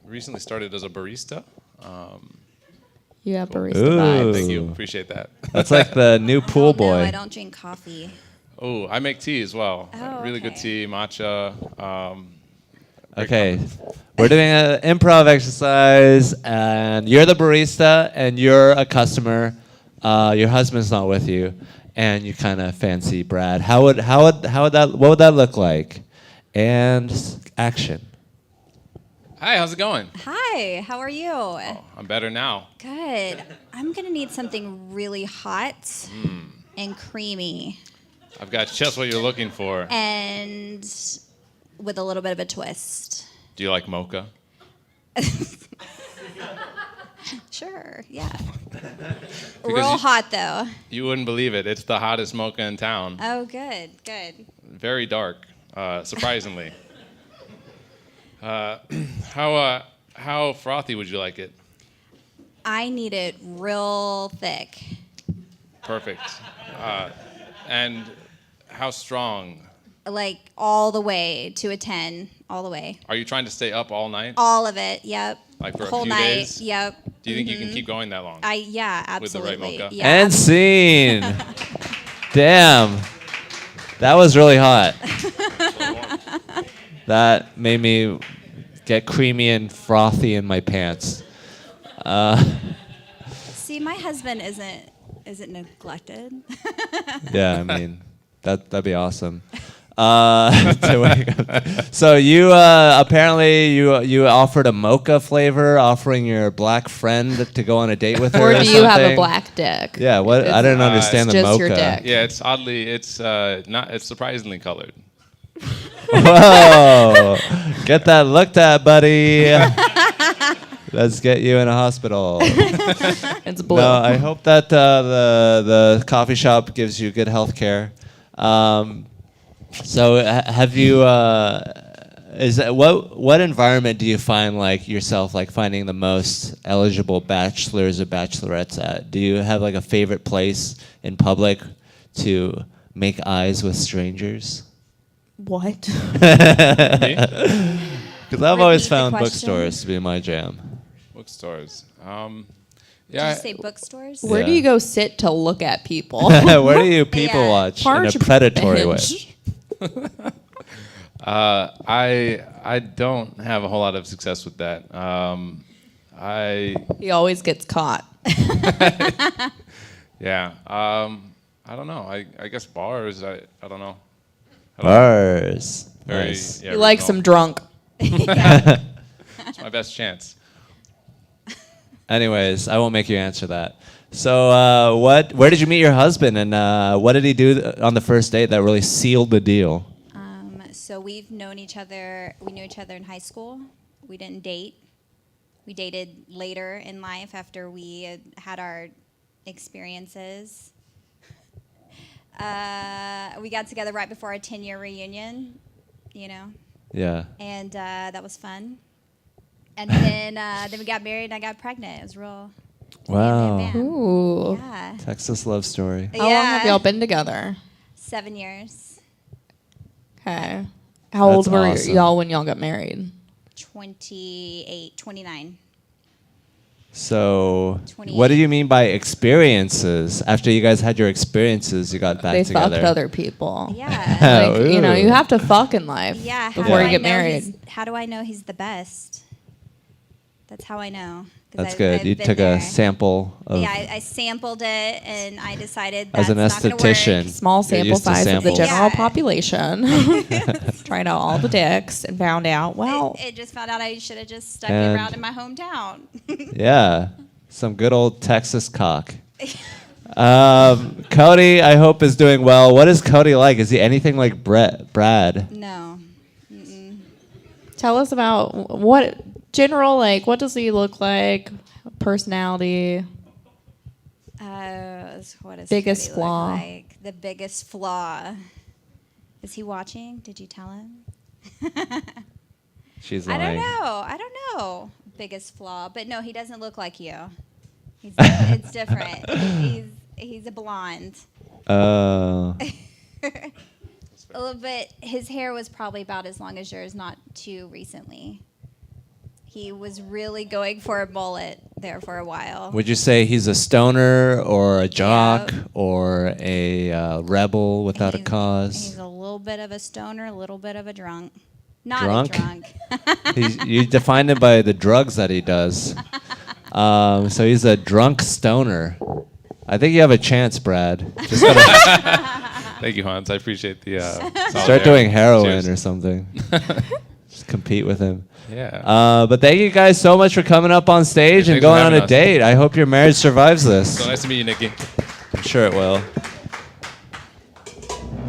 recently started as a barista. You have barista Ooh. vibes. Thank you, appreciate that. That's like the new pool No, boy. I don't drink coffee. Oh, I make tea as well. Oh, Really good okay. tea, matcha. Okay, we're doing an improv exercise, and you're the barista, and you're a customer. Your husband's not with you, and you kind of fancy Brad. What would that look like? And action. Hi, how's it going? Hi, how are you? Oh, I'm better now. Good. I'm going to need something really hot and creamy I've got just what you're looking for. and with a little bit of a twist. Do you like mocha? Sure, yeah. Because Real hot, though. You wouldn't believe it. It's the hottest mocha in town. Oh, good, good. Very dark, surprisingly. How frothy would you like it? I need it real thick. Perfect. And how strong? Like all the way to a 10, all the way. Are you trying to stay up all night? All of it, yep. Like for a Whole few night, days? yep. Do you think you can keep going that long? Yeah, With the right absolutely. mocha? Yeah, And scene. Damn, that was really hot. That made me get creamy and frothy in my pants. See, my husband isn't neglected. Yeah, I mean, that'd be awesome. So you apparently you offered a mocha flavor, offering your black friend to go on a date with her. Or do you have a something? black dick? Yeah, what? I didn't understand it's the just mocha. your dick. Yeah, it's surprisingly colored. Whoa! Get that looked at, buddy. Let's get you in a hospital. It's blue. No, I hope that the coffee shop gives you good health care. So have you? What environment do you find like yourself like finding the most eligible bachelors or bachelorettes at? Do you have like a favorite place in public to make eyes with strangers? What? Because I've always Repeat the found question. bookstores to be my jam. Bookstores. Did Yeah. you say bookstores? Where do Yeah. you go sit to look at people? Where do you people Yeah. watch Parch in a predatory way? bench. I don't have a whole lot of success with that. He always gets caught. Yeah. I don't know. I guess bars. I don't know. Bars. Very. Nice. Yeah, He likes regional. some drunk. It's my best chance. Anyways, I won't make you answer that. So, where did you meet your husband, and what did he do on the first date that really sealed the deal? So we've known each other. We knew each other in high school. We didn't date. We dated later in life after we had our experiences. We got together right before our 10-year reunion, you know, Yeah. and that was fun. And then we got married and I got pregnant. It was real. Wow. Bam, bam, bam. Ooh. Yeah. Texas love story. How long have y'all been together? 7 years. Okay. How old That's were awesome. y'all when y'all got married? 28, 29. So, 28. what do you mean by experiences? After you guys had your experiences, you got back They together. fucked other people. Yeah. Like, you know, Ooh. you have to fuck in life Yeah. before you get know married. How do I know he's the best? That's how I know. That's good. You been took there. a sample of. Yeah, I sampled it and I decided As that's an not going to esthetician. work. Small You're sample used to size of the samples. general Yeah. population. Tried out all the dicks and found out, well, It just found out I should have just stuck And- it around in my hometown. Yeah, some good old Texas cock. Cody, I hope, is doing well. What is Cody like? Is he anything like Brad? No. tell us about what general, like, what does he look like? Personality. What is Biggest Cody look flaw. like? The biggest flaw. Is he watching? Did you tell him? She's I lying. don't know. Biggest flaw, but no, he doesn't look like you. It's different. He's a blonde. Oh. A little bit. His hair was probably about as long as yours, not too recently. He was really going for a mullet there for a while. Would you say he's a stoner or a jock Yeah. or a rebel without a He's cause? a little bit of a stoner, a little bit of a drunk. Not Drunk? a drunk. You defined it by the drugs that he does. So he's a drunk stoner. I think you have a chance, Brad. Just gotta Thank you, Hans. I appreciate the. start doing heroin Cheers. or something. Just compete with him. Yeah. But thank you guys so much for coming up on stage Yeah, and thanks for going on having a us. date. I hope your marriage survives this. So nice to meet you, Nikki. I'm sure it will.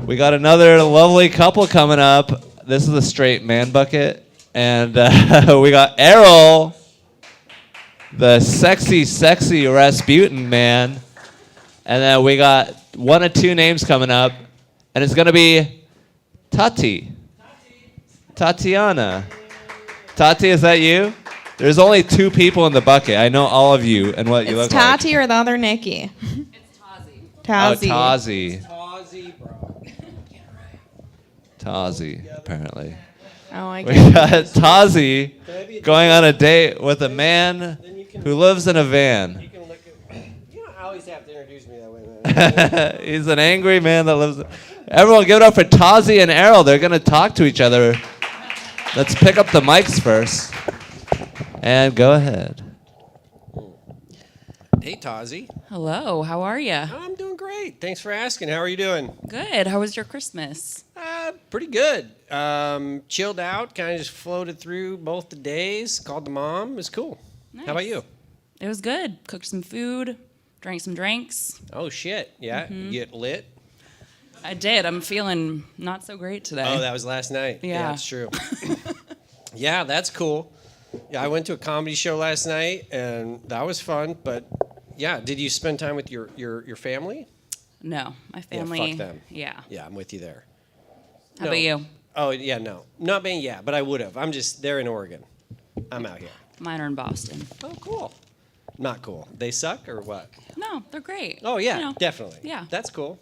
We got another lovely couple coming up. This is a straight man bucket. And we got Errol, the sexy Rasputin man. And then we got one of two names coming up. And it's going to be Tatiana. Tati, is that you? There's only two people in the bucket. I know all of you and what you It's look like. Tati or the other Nikki? It's Tazi. Oh, Tazi. Tazi, bro. Tazi, apparently. Oh, I We get got Tazi going on a date with a man who lives in a van. You can look at. You don't always have to introduce me that way, man. He's an angry man that lives. Everyone, give it up for Tazi and Errol. They're gonna talk to each other. Let's pick up the mics first. And go ahead. Hey, Tazi. Hello, how are you? I'm doing great. Thanks for asking. How are you doing? Good. How was your Christmas? Pretty good. Chilled out. Kind of just floated through both the days. Called the mom. It was cool. Nice. How about you? It was good. Cooked some food, drank some drinks. Oh, shit. Yeah. Mm-hmm. You get lit? I did. I'm feeling not so great today. Oh, that was last night. Yeah. That's true. Yeah, that's cool. Yeah, I went to a comedy show last night, and that was fun. But, yeah, did you spend time with your family? No, my family. Yeah, fuck them. Yeah. Yeah, I'm with you there. How about you? Oh, yeah, no. Not being, but I would have. They're in Oregon. I'm out here. Mine are in Boston. Oh, cool. Not cool. They suck or what? No, they're great. Oh, yeah, You know, definitely. Yeah. That's cool.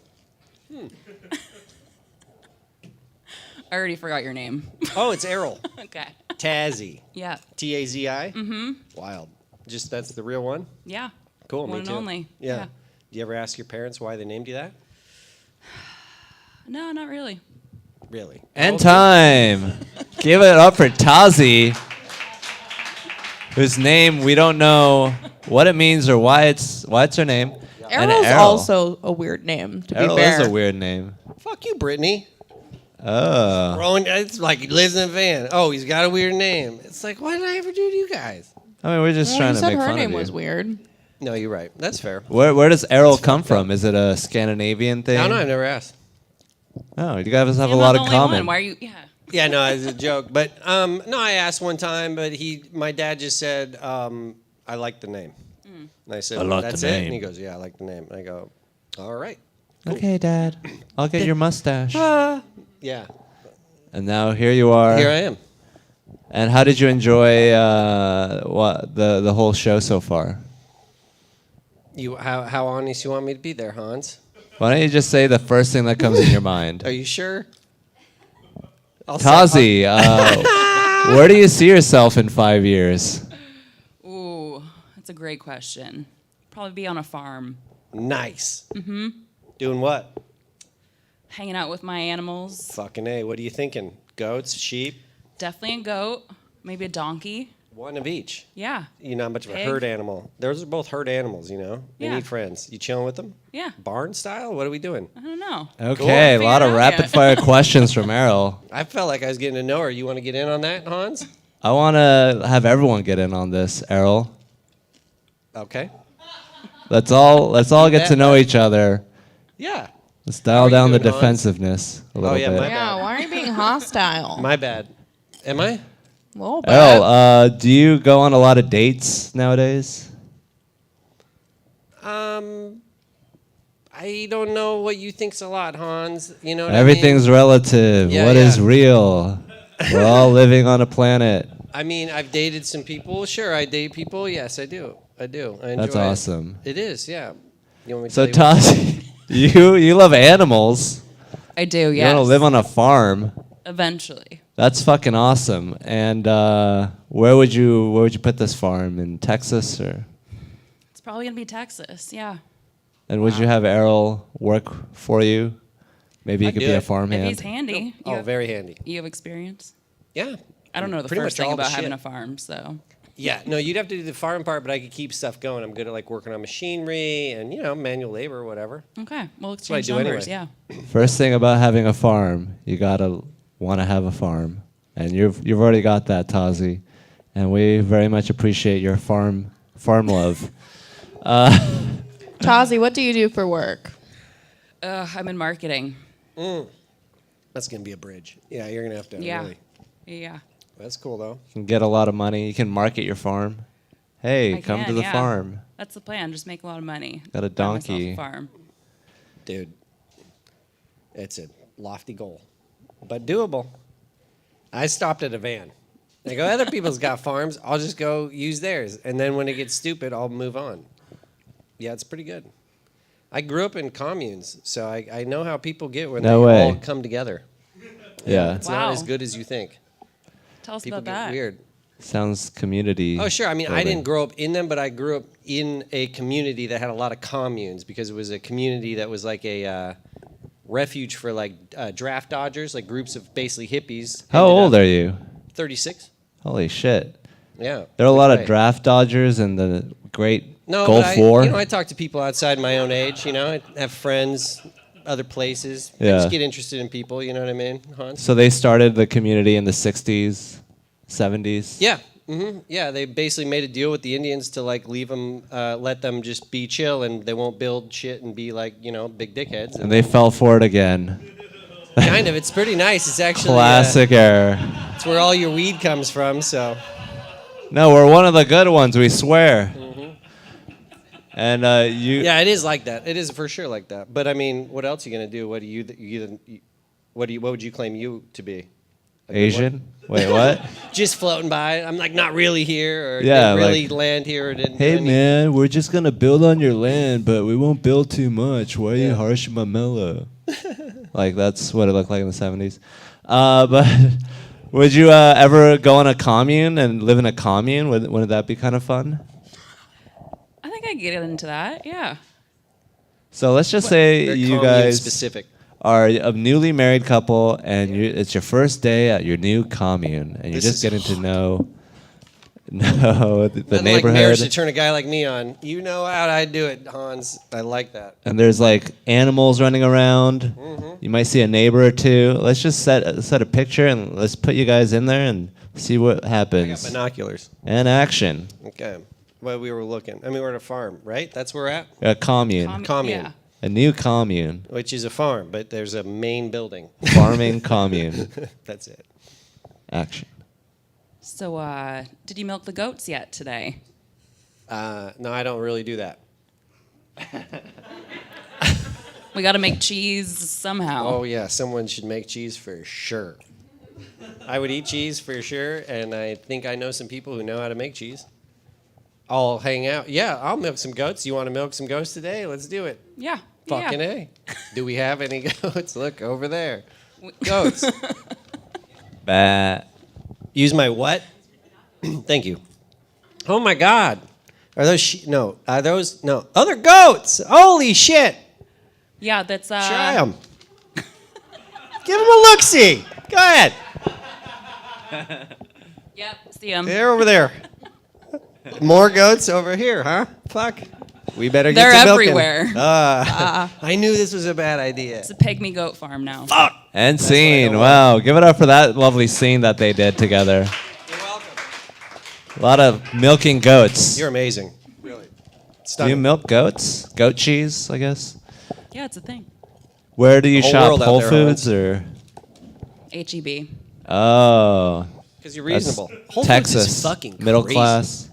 I already forgot your name. Oh, it's Errol. Okay. Tazi. Yeah. Tazi? Mm-hmm. Wild. Just that's the real one? Yeah. Cool, One me and too. only. Yeah. Yeah. Do you ever ask your parents why they named you that? No, not really. Really? And time. Give it up for Tazi, whose name we don't know what it means or why it's her name. And Errol's Errol. also a weird name, to Errol be fair. is a weird name. Fuck you, Brittany. Oh. Bro, it's like he lives in a van. Oh, he's got a weird name. It's like, what did I ever do to you guys? I mean, we're just Well, trying you to said make her fun name of you. was weird. No, you're right. That's fair. Where does Errol come from? Is it a Scandinavian thing? I don't know. I've never asked. Oh, you guys have a I'm lot not the in only common. one. Why are you? Yeah. Yeah, no, it's a joke. But no, I asked one time, but my dad just said, I like the name. And I said, I like that's the it? name. And he goes, yeah, I like the name. And I go, all right. Okay, Dad. I'll get your mustache. Yeah, And now here you are. here I am. And how did you enjoy the whole show so far? How honest you want me to be there, Hans? Why don't you just say the first thing that comes in your mind? Are you sure? Tazi, where do you see yourself in 5 years? Ooh, that's a great question. Probably be on a farm, Nice. Mm-hmm. Doing what? hanging out with my animals. Fucking A. What are you thinking? Goats? Sheep? Definitely a goat, maybe a donkey. One of each. Yeah. You're not much of a Pig. herd animal. Those are both herd animals, you know? They Yeah. need friends. You chilling with them? Yeah. Barn style? What are we doing? I don't know. Okay, a lot of Figure it out rapid yet. fire questions from Errol. I felt like I was getting to know her. You want to get in on that, Hans? I want to have everyone get in on this, Errol. Okay. Let's all get to know each other. Yeah. Let's dial you down the doing, Hans? defensive a little yeah, bit. my Yeah, why are you being hostile? My bad. Am I? A little bit. Errol, do you go on a lot of dates nowadays? I don't know what you think's a lot, Hans. You know what Everything's relative. Yeah, What is yeah. real? We're all living on a planet. I mean, I've dated some people. Sure, I date people. Yes, I do. I do. I enjoy That's awesome. It is, yeah. You want me to So, tell you what- you love animals. I do, You yes. want to live on a farm. Eventually. That's fucking awesome. And where would you put this farm? In Texas or? It's probably going to be Texas, yeah. And would you have Errol work for you? Maybe he I'd could do be a it. farmhand. If he's handy. Oh, very handy. You have experience? Yeah. I don't know the Pretty first much thing all the about having shit. a farm, so. Yeah, no, you'd have to do the farm part, but I could keep stuff going. I'm good at like working on machinery and manual labor or whatever. Okay, well, what I exchange do numbers, anyway. yeah. First thing about having a farm, you gotta want to have a farm, and you've already got that, Tazi, and we very much appreciate your farm love. Tazi, what do you do for work? I'm in marketing. That's gonna be a bridge. Yeah, you're gonna have to Yeah. really. Yeah. That's cool though. You can get a lot of money. You can market your farm. Hey, I come to can, the yeah. farm. That's the plan, just make a lot of money. Got a Buy myself donkey. a farm. Dude, it's a lofty goal, but doable. I stopped at a van. I go, other people's got farms. I'll just go use theirs. And then when it gets stupid, I'll move on. Yeah, it's pretty good. I grew up in communes, so I know how people get when No they way. all come together. Yeah. It's Wow. not as good as you think. Tell us People about get that. weird. Sounds community. Oh, sure. I mean, I building. didn't grow up in them, but I grew up in a community that had a lot of communes because it was a community that was like a refuge for like draft dodgers, like groups of basically hippies. How old are you? 36. Holy shit. Yeah. There are a lot of Right. draft dodgers in the great No, Gulf but War. I talk to people outside my own age. I have friends, other places. I Yeah. just get interested in people. You know what I mean, Hans? So they started the community in the 60s, 70s. Yeah. Yeah, they basically made a deal with the Indians to like leave them, let them just be chill, and they won't build shit and be like big dickheads. And they fell for it again. Kind of, it's pretty nice. It's actually Classic error. It's where all your weed comes from. So No, we're one of the good ones, we swear. And you. yeah, it is like that. It is for sure like that. But I mean, what else are you gonna do? What would you claim you to be? A good Asian? Wait, what? one? Just floating by. I'm like not really here, or Yeah, didn't really like, land here, or didn't. do Hey any- man, we're just gonna build on your land, but we won't build too much. Why are you harshing my mellow? Like that's what it looked like in the 70s. But would you ever go on a commune and live in a commune? Wouldn't that be kind of fun? I think I get into that, yeah. So let's just say Very you commune guys specific. are a newly married couple, and it's your first day at your new commune, and you're This just is getting to know the Nothing like marriage neighborhood. to turn a guy like me on. You know how I do it, Hans. I like that. And there's like animals running around. Mm-hmm. You might see a neighbor or two. Let's just set a picture and let's put you guys in there and see what I got happens. binoculars. And action. Okay. Well, we were looking. I mean, we're at a farm, right? That's where we're at. A commune. Commune. Yeah. A new commune. Which is a farm, but there's a main building. Farming commune. That's it. Action. So, did you milk the goats yet today? No, I don't really do that. We got to make cheese somehow. Oh yeah, someone should make cheese for sure. I would eat cheese for sure, and I think I know some people who know how to make cheese. I'll hang out. Yeah, I'll milk some goats. You want to milk some goats today? Let's do it. Yeah. Fucking yeah. A. Do we have any goats? Look over there. Goats. Bat. Use my what? Thank you. Oh my God. Are those no? Are those no? Other goats. Holy shit. Yeah, that's Try them. Give them a look-see. Go ahead. Yeah, Yep, see him. They're over there. More goats over here, huh? Fuck. We better get They're to milking. everywhere. I knew this was a bad idea. It's a pygmy goat farm now. Fuck. And scene. Wow. Give it up for that lovely scene that they did together. You're welcome. A lot of milking goats. You're amazing. Really. Do you Stunning. milk goats? Goat cheese, I guess. Yeah, it's a thing. Where do you Whole shop? world out Whole there, Foods or? HEB. Oh. Because you're reasonable. That's Whole Foods Texas. is fucking Middle crazy. class.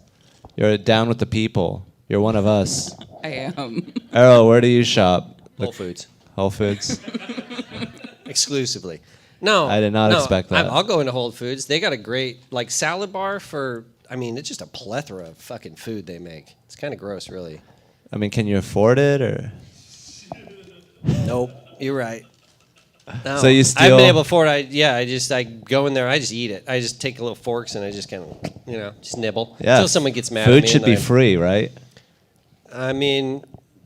You're down with the people. You're one of us. I am. Errol, where do you shop? Whole Foods. Whole Foods. Exclusively. No. I did not expect that. I'll go into Whole Foods. They got a great salad bar for, it's just a plethora of fucking food they make. It's kind of gross, really. I mean, can you afford it or? Nope. You're right. No, So you I've steal- been able to afford it. I go in there, I just eat it. I just take little forks and I just kind of, just nibble. Yeah. Until someone gets mad at Food me. should and be then free, right? I mean,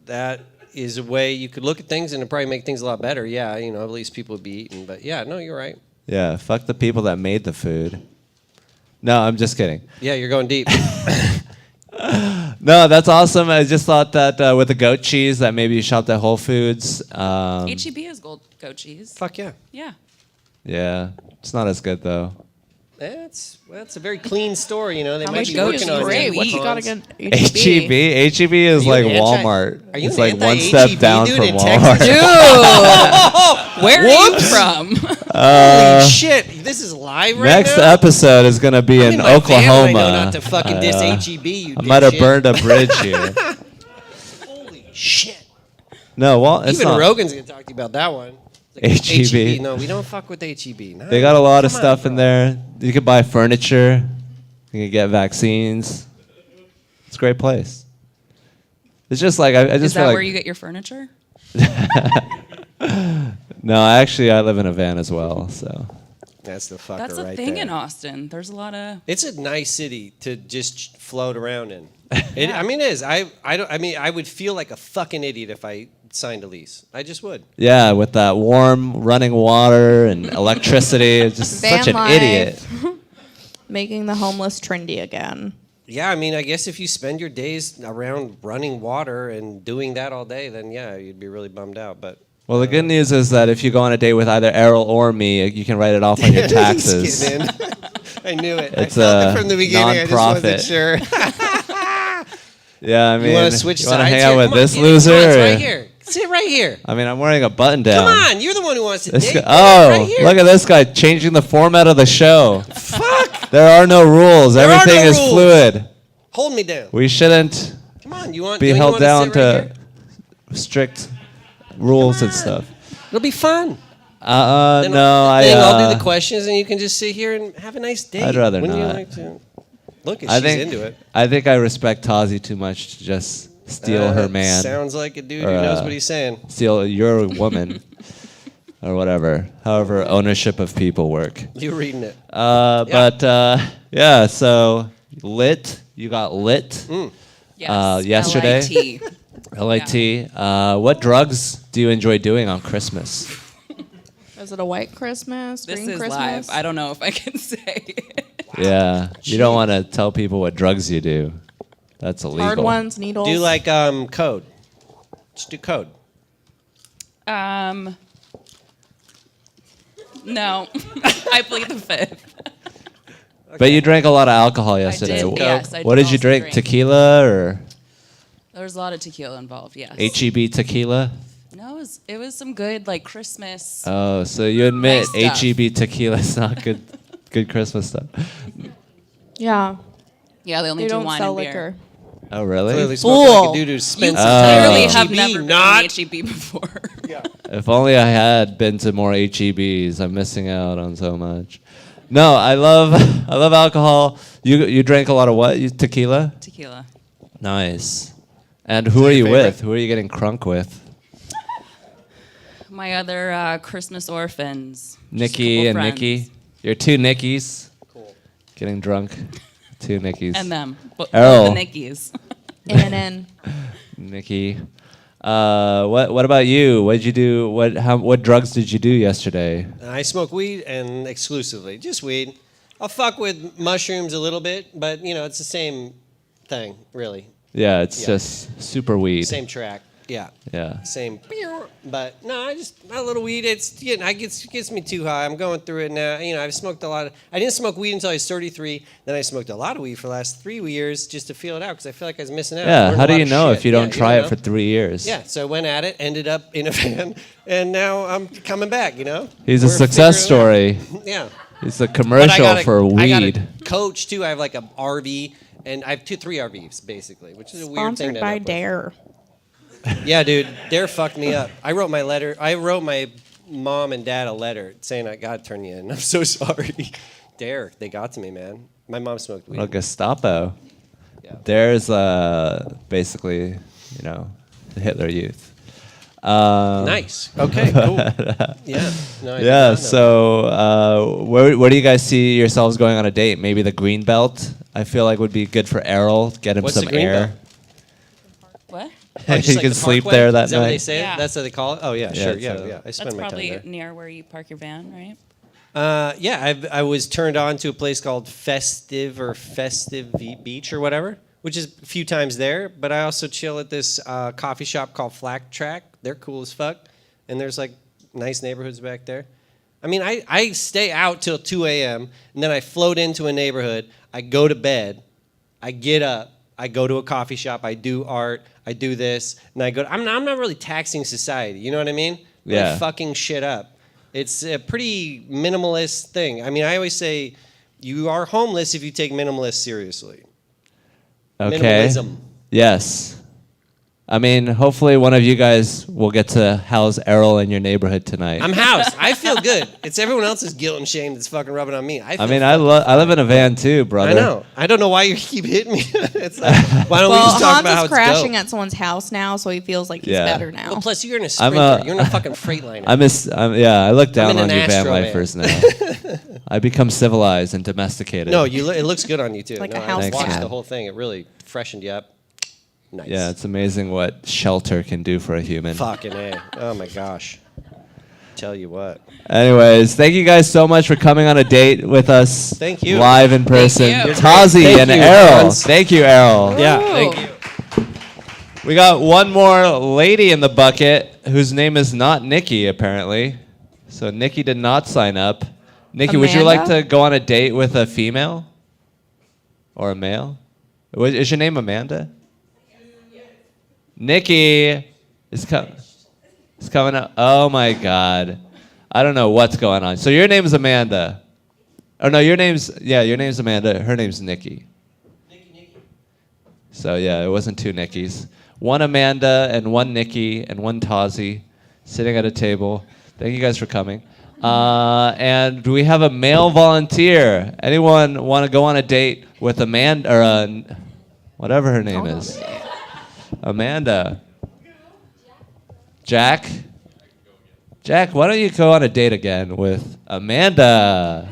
that is a way you could look at things and it'd probably make things a lot better. Yeah, at least people would be eating. But yeah, no, you're right. Yeah. Fuck the people that made the food. No, I'm just kidding. Yeah, you're going deep. No, that's awesome. I just thought that with the goat cheese that maybe you shopped at Whole Foods. HEB is goat cheese. Fuck yeah. Yeah. Yeah, it's not as good though. That's a very clean store. They How might much be goat working cheese on do Great. you What eat? you gotta coupons. get HEB. HEB is you like an anti- Walmart. Are you It's an like one step anti-HEB down dude from in Walmart. Texas? Dude, where are you from? Holy shit! This is live right Next now. episode is gonna be I'm in my van and Oklahoma. I know not to fucking diss HEB. You I might have dipshit. burned a bridge here. Holy shit! No, well, it's Even not. Rogan's gonna talk to you about that one. It's HEB. No, we don't fuck with HEB. No, They got a lot of come on, stuff in bro. there. You could buy furniture. You can get vaccines. It's a great place. It's just like I just Is feel that like where you get your furniture? no, actually I live in a van as well. So That's the fucker That's a right thing there. in Austin. There's a lot of. It's a nice city to just float around in. It is. I would feel like a fucking idiot if I signed a lease. I just would. yeah, with that warm running water and electricity, it's just Van such an life. idiot. Making the homeless trendy again. Yeah, I guess if you spend your days around running water and doing that all day, then yeah, you'd be really bummed out. But Well, the good news is that if you go on a date with either Errol or me, you can write it off on your taxes. Just getting in. I knew it. It's I felt a it from the beginning. I just wasn't non-profit. sure. Yeah, I mean, You want to switch you sides? wanna hang out here? with Come on, this get in. loser? Come on, it's or- right here. Sit right here. I mean, I'm wearing a button down. Come on, you're the one who wants to This date. guy, Come on, right oh, here. look at this guy changing the format of the show. Fuck. There are no rules. There are Everything no is rules. fluid. Hold me down. We shouldn't Come on, you want be you held wanna down sit right to here? strict rules and stuff. It'll be fun. No, Then I. I'll do the questions, and you can just sit here and have a nice date. I'd rather Wouldn't you not. like to? Look, if I she's think into it. I think I respect Tazi too much to just steal her man. Sounds like a dude Or, who knows what he's saying. Steal your woman, or whatever. However, ownership of people work. You're reading it. But yeah, so lit. You got lit Yes. yesterday. LIT. LIT. What drugs do you enjoy doing on Christmas? Is it a white Christmas? This Green is Christmas? live. I don't know if I can say. Yeah, you don't want to tell people what drugs you do. That's illegal. Hard ones, needles. Do you like code? Just do code. No, I plead the fifth. But you drank a lot of alcohol yesterday. did, yes, I What did did you also drink? drink. Tequila or There was a lot of tequila involved. Yes. HEB tequila? No, it was some good like Christmas. Oh, so you admit Nice stuff. HEB tequila is not good Christmas stuff. Yeah. Yeah, they only They do don't wine sell and beer. liquor. Oh, really? Clearly spoke like Fool. a dude who You spent some time clearly at have HEB, never not. been to HEB before. If only I had been to more HEBs. I'm missing out on so much. No, I love alcohol. You drank a lot of what? Tequila? Tequila. Nice. And who are you favorite? with? Who are you getting crunk with? My other Christmas orphans. Just a Nikki couple and friends. Nikki. You're two Nickies. Cool. Getting drunk. Two Nickies. And them. Both Errol. the Nickies. And Nikki. What about you? What did you do? What drugs did you do yesterday? I smoke weed and exclusively just weed. I'll fuck with mushrooms a little bit, but it's the same thing, really. Yeah, it's just super weed. Same track. Yeah. Yeah. Same. But no, I just a little weed. It's gets me too high. I'm going through it now. I've smoked a lot of. I didn't smoke weed until I was 33. Then I smoked a lot of weed for the last 3 years just to feel it out because I feel like I was missing out. Yeah. How do you know if you don't try it for 3 years? Yeah. So I went at it, ended up in a van, and now I'm coming back. He's a success story. Yeah. He's a commercial for weed. I got a coach too. I have like an RV, and I have 3 RVs basically, which is a weird thing. Sponsored by Dare. Yeah, dude, Dare fucked me up. I wrote my mom and dad a letter saying I gotta turn you in. I'm so sorry. Dare, they got to me, man. My mom smoked weed. Well, Gestapo. Yeah. There's basically, the Hitler Youth. Nice. Okay, cool. Yeah. No, I did not know. So where do you guys see yourselves going on a date? Maybe the green belt. I feel like would be good for Errol. Get him What's some the green air. belt? What? Oh, just he like can the sleep Parkway? there that Is that what they night. say? Yeah. That's what they call it? Oh, yeah, sure. it's Yeah, a- yeah. I spend That's my time probably there. near where you park your van, right? Yeah, I was turned on to a place called Festive Beach or whatever, which is a few times there. But I also chill at this coffee shop called Flack Track. They're cool as fuck. And there's like nice neighborhoods back there. I mean, I stay out till 2 a.m. and then I float into a neighborhood. I go to bed. I get up. I go to a coffee shop. I do art. I do this. And I go. I'm not really taxing society. You know what I mean? Yeah. Fucking shit up. It's a pretty minimalist thing. I mean, I always say you are homeless if you take minimalist seriously. Okay. Minimalism. Yes. I mean, hopefully one of you guys will get to house Errol in your neighborhood tonight. I'm housed. I feel good. It's everyone else's guilt and shame that's fucking rubbing on me. I live in a van too, brother. I know. I don't know why you keep hitting me. It's like, why don't we Well, just talk Hans about how is it's crashing dope? at someone's house now, so he feels like he's Yeah. better now. Well, plus you're in a I'm Sprinter. You're in a fucking Freightliner. I look down in on an you van Astro lifers now. I become civilized and domesticated. No, it looks good on you too. Like no, a house I watched cat. the whole thing. It really freshened you up. Nice. Yeah, it's amazing what shelter can do for a human. Fucking A. Oh my gosh. Tell you what. Anyways, thank you guys so much for coming on a date with us. Thank you. Live in person. you. You're Tazi great. and Thank you, Errol. Hans. Thank you, Errol. Yeah, Ooh. thank you. We got one more lady in the bucket whose name is not Nikki, apparently. So Nikki did not sign up. Nikki, would you like Amanda? to go on a date with a female? Or a male? Is your name Amanda? Nikki is coming up. Oh my God. I don't know what's going on. So your name's Amanda. Oh no, your name's Amanda. Her name's Nikki. So yeah, it wasn't 2 Nikkis. One Amanda and one Nikki and one Tazi sitting at a table. Thank you guys for coming. And do we have a male volunteer? Anyone want to go on a date with Amanda or whatever her name is? Amanda. Jack? Jack, why don't you go on a date again with Amanda?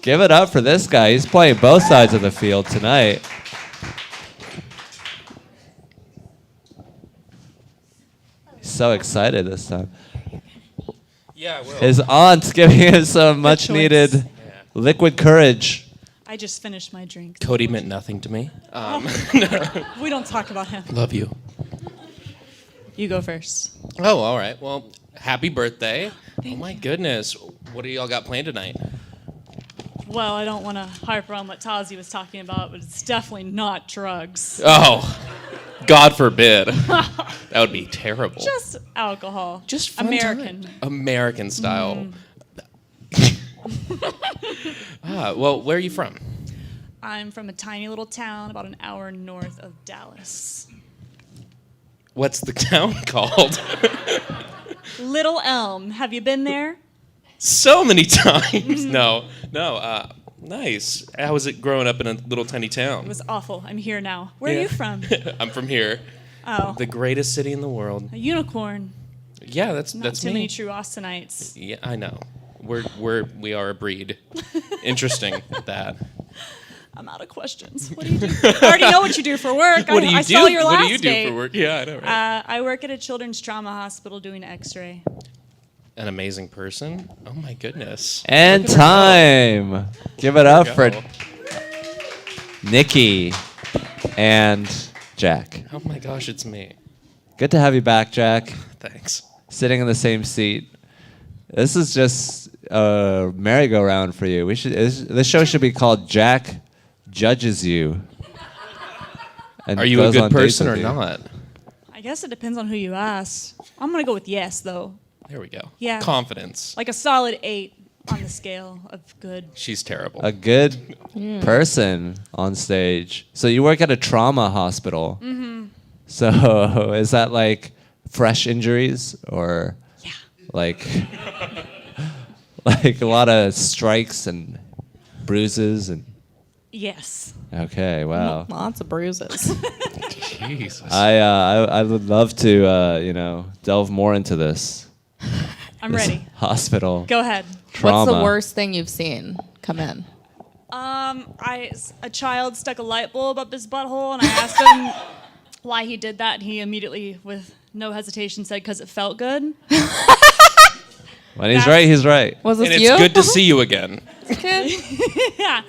Give it up for this guy. He's playing both sides of the field tonight. He's so excited this time. Yeah, I will. His aunt's giving him some much needed liquid courage. I just finished my drink. Cody meant nothing to me. We don't talk about him. Love you. You go first. Oh, all right. Well, happy birthday. Oh my goodness. What do y'all got planned tonight? Well, I don't want to harp on what Tazi was talking about, but it's definitely not drugs. Oh, God forbid. That would be terrible. Just alcohol. Just fun American. time. American style. Well, where are you from? I'm from a tiny little town about an hour north of Dallas. What's the town called? Little Elm. Have you been there? So many times. No. Nice. How was it growing up in a little tiny town? It was awful. I'm here now. Where are you from? I'm from here. Oh. The greatest city in the world. A unicorn. Yeah, that's Not too me. many true Austinites. Yeah, I know. We are a breed. Interesting that. I'm out of questions. What do you do? I already know what you do for work. What do you I do? saw your last What do you do date. for work? Yeah, I know, right? I work at a children's trauma hospital doing X-ray. an amazing person. Oh my goodness. And Look at her go. time. Give it up Go. for Nikki and Jack. Oh my gosh, it's me. Good to have you back, Jack. Thanks. Sitting in the same seat. This is just a merry-go-round for you. This show should be called Jack Judges You. And Are you a goes good on dates person or with you. not? I guess it depends on who you ask. I'm gonna go with yes, though. There we go. Yeah. Confidence. Like a solid 8 on the scale of good. She's terrible. A good person on stage. So you work at a trauma hospital. Mm-hmm. So is that like fresh injuries or like like a lot of strikes and bruises and Yes. okay, wow. Lots of bruises. Jesus. I would love to delve more into this. I'm This ready. Hospital. Go ahead. Trauma. What's the worst thing you've seen come in? A child stuck a light bulb up his butthole, and I asked him why he did that, and he immediately, with no hesitation, said, "'Cause it felt good." When he's right, he's right. Was this and it's you? good to see you again. Yeah.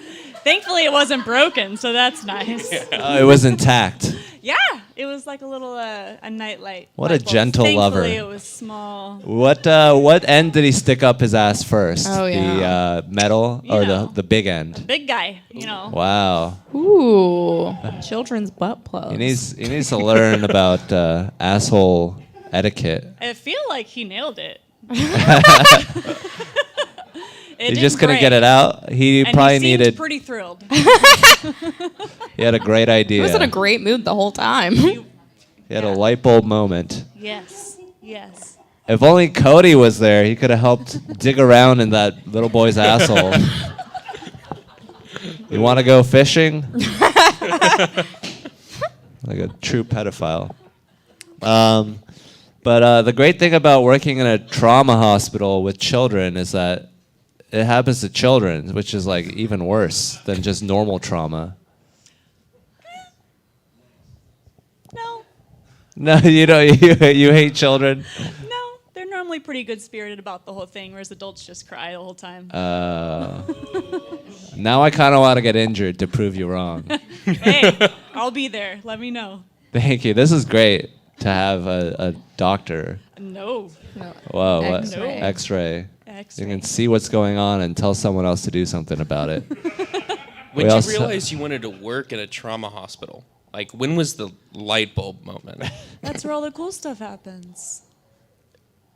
Thankfully, it wasn't broken, so that's nice. It was intact. Yeah, it was like a little a nightlight. What a light bulb. gentle lover. Thankfully, it was small. What end did he stick up his ass first? Oh, yeah. The metal or You know. the big end? Big guy, you know. Wow. Ooh, children's butt plugs. He needs to learn about asshole etiquette. I feel like he nailed it. He just couldn't get it out. He And probably he seemed needed. pretty thrilled. He had a great idea. He was in a great mood the whole time. He had a light bulb moment. Yes. Yes. If only Cody was there, he could have helped dig around in that little boy's asshole. You want to go fishing? Like a true pedophile. But the great thing about working in a trauma hospital with children is that it happens to children, which is like even worse than just normal trauma. No. No, you don't. You hate children. No. They're normally pretty good spirited about the whole thing, whereas adults just cry the whole time. Now I kind of want to get injured to prove you wrong. Hey, I'll be there. Let me know. Thank you. This is great to have a doctor. No. Whoa, what? X-ray. X-ray. X-ray. You can see what's going on and tell someone else to do something about it. When We did also- you realize you wanted to work in a trauma hospital? Like, when was the light bulb moment? That's where all the cool stuff happens.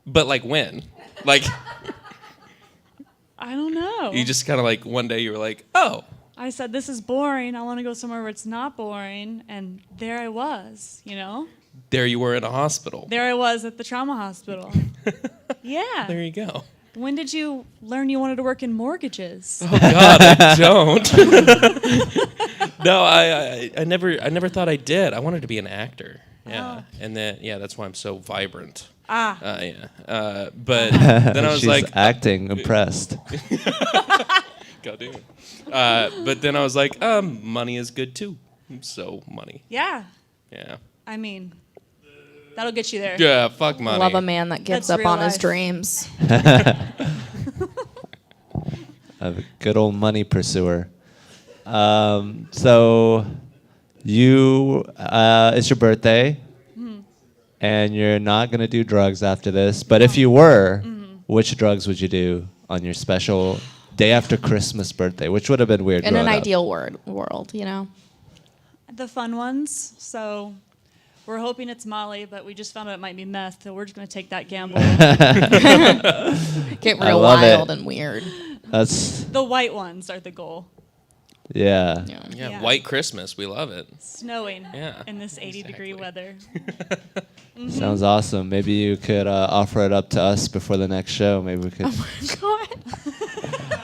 But like when? Like I don't know. you just kind of like one day you were like, oh, I said, this is boring. I want to go somewhere where it's not boring. And there I was, you know? there you were in a hospital. There I was at the trauma hospital. Yeah. There you go. When did you learn you wanted to work in mortgages? Oh God, I don't. No, I never thought I did. I wanted to be an actor. Yeah, and then that's why I'm so vibrant. Ah. But then I was She's like, acting impressed. God damn it. But then I was like, money is good too. So money. Yeah. Yeah. I mean, that'll get you there. Yeah. Fuck money. Love a man that gives That's up on real his life. dreams. A good old money pursuer. So you, it's your birthday, and you're not gonna do drugs after this. But if you were, which drugs would you do on your special day after Christmas birthday? Which would have been weird. In an growing up. ideal world, you know. The fun ones. So we're hoping it's Molly, but we just found out it might be meth, so we're just going to take that gamble. Get I real love it. wild and weird. That's The white ones are the goal. yeah. Yeah. Yeah. White Christmas. We love it. Snowing Yeah, in this 80-degree weather. Sounds awesome. Maybe you could offer it up to us before the next show. Maybe we could. God.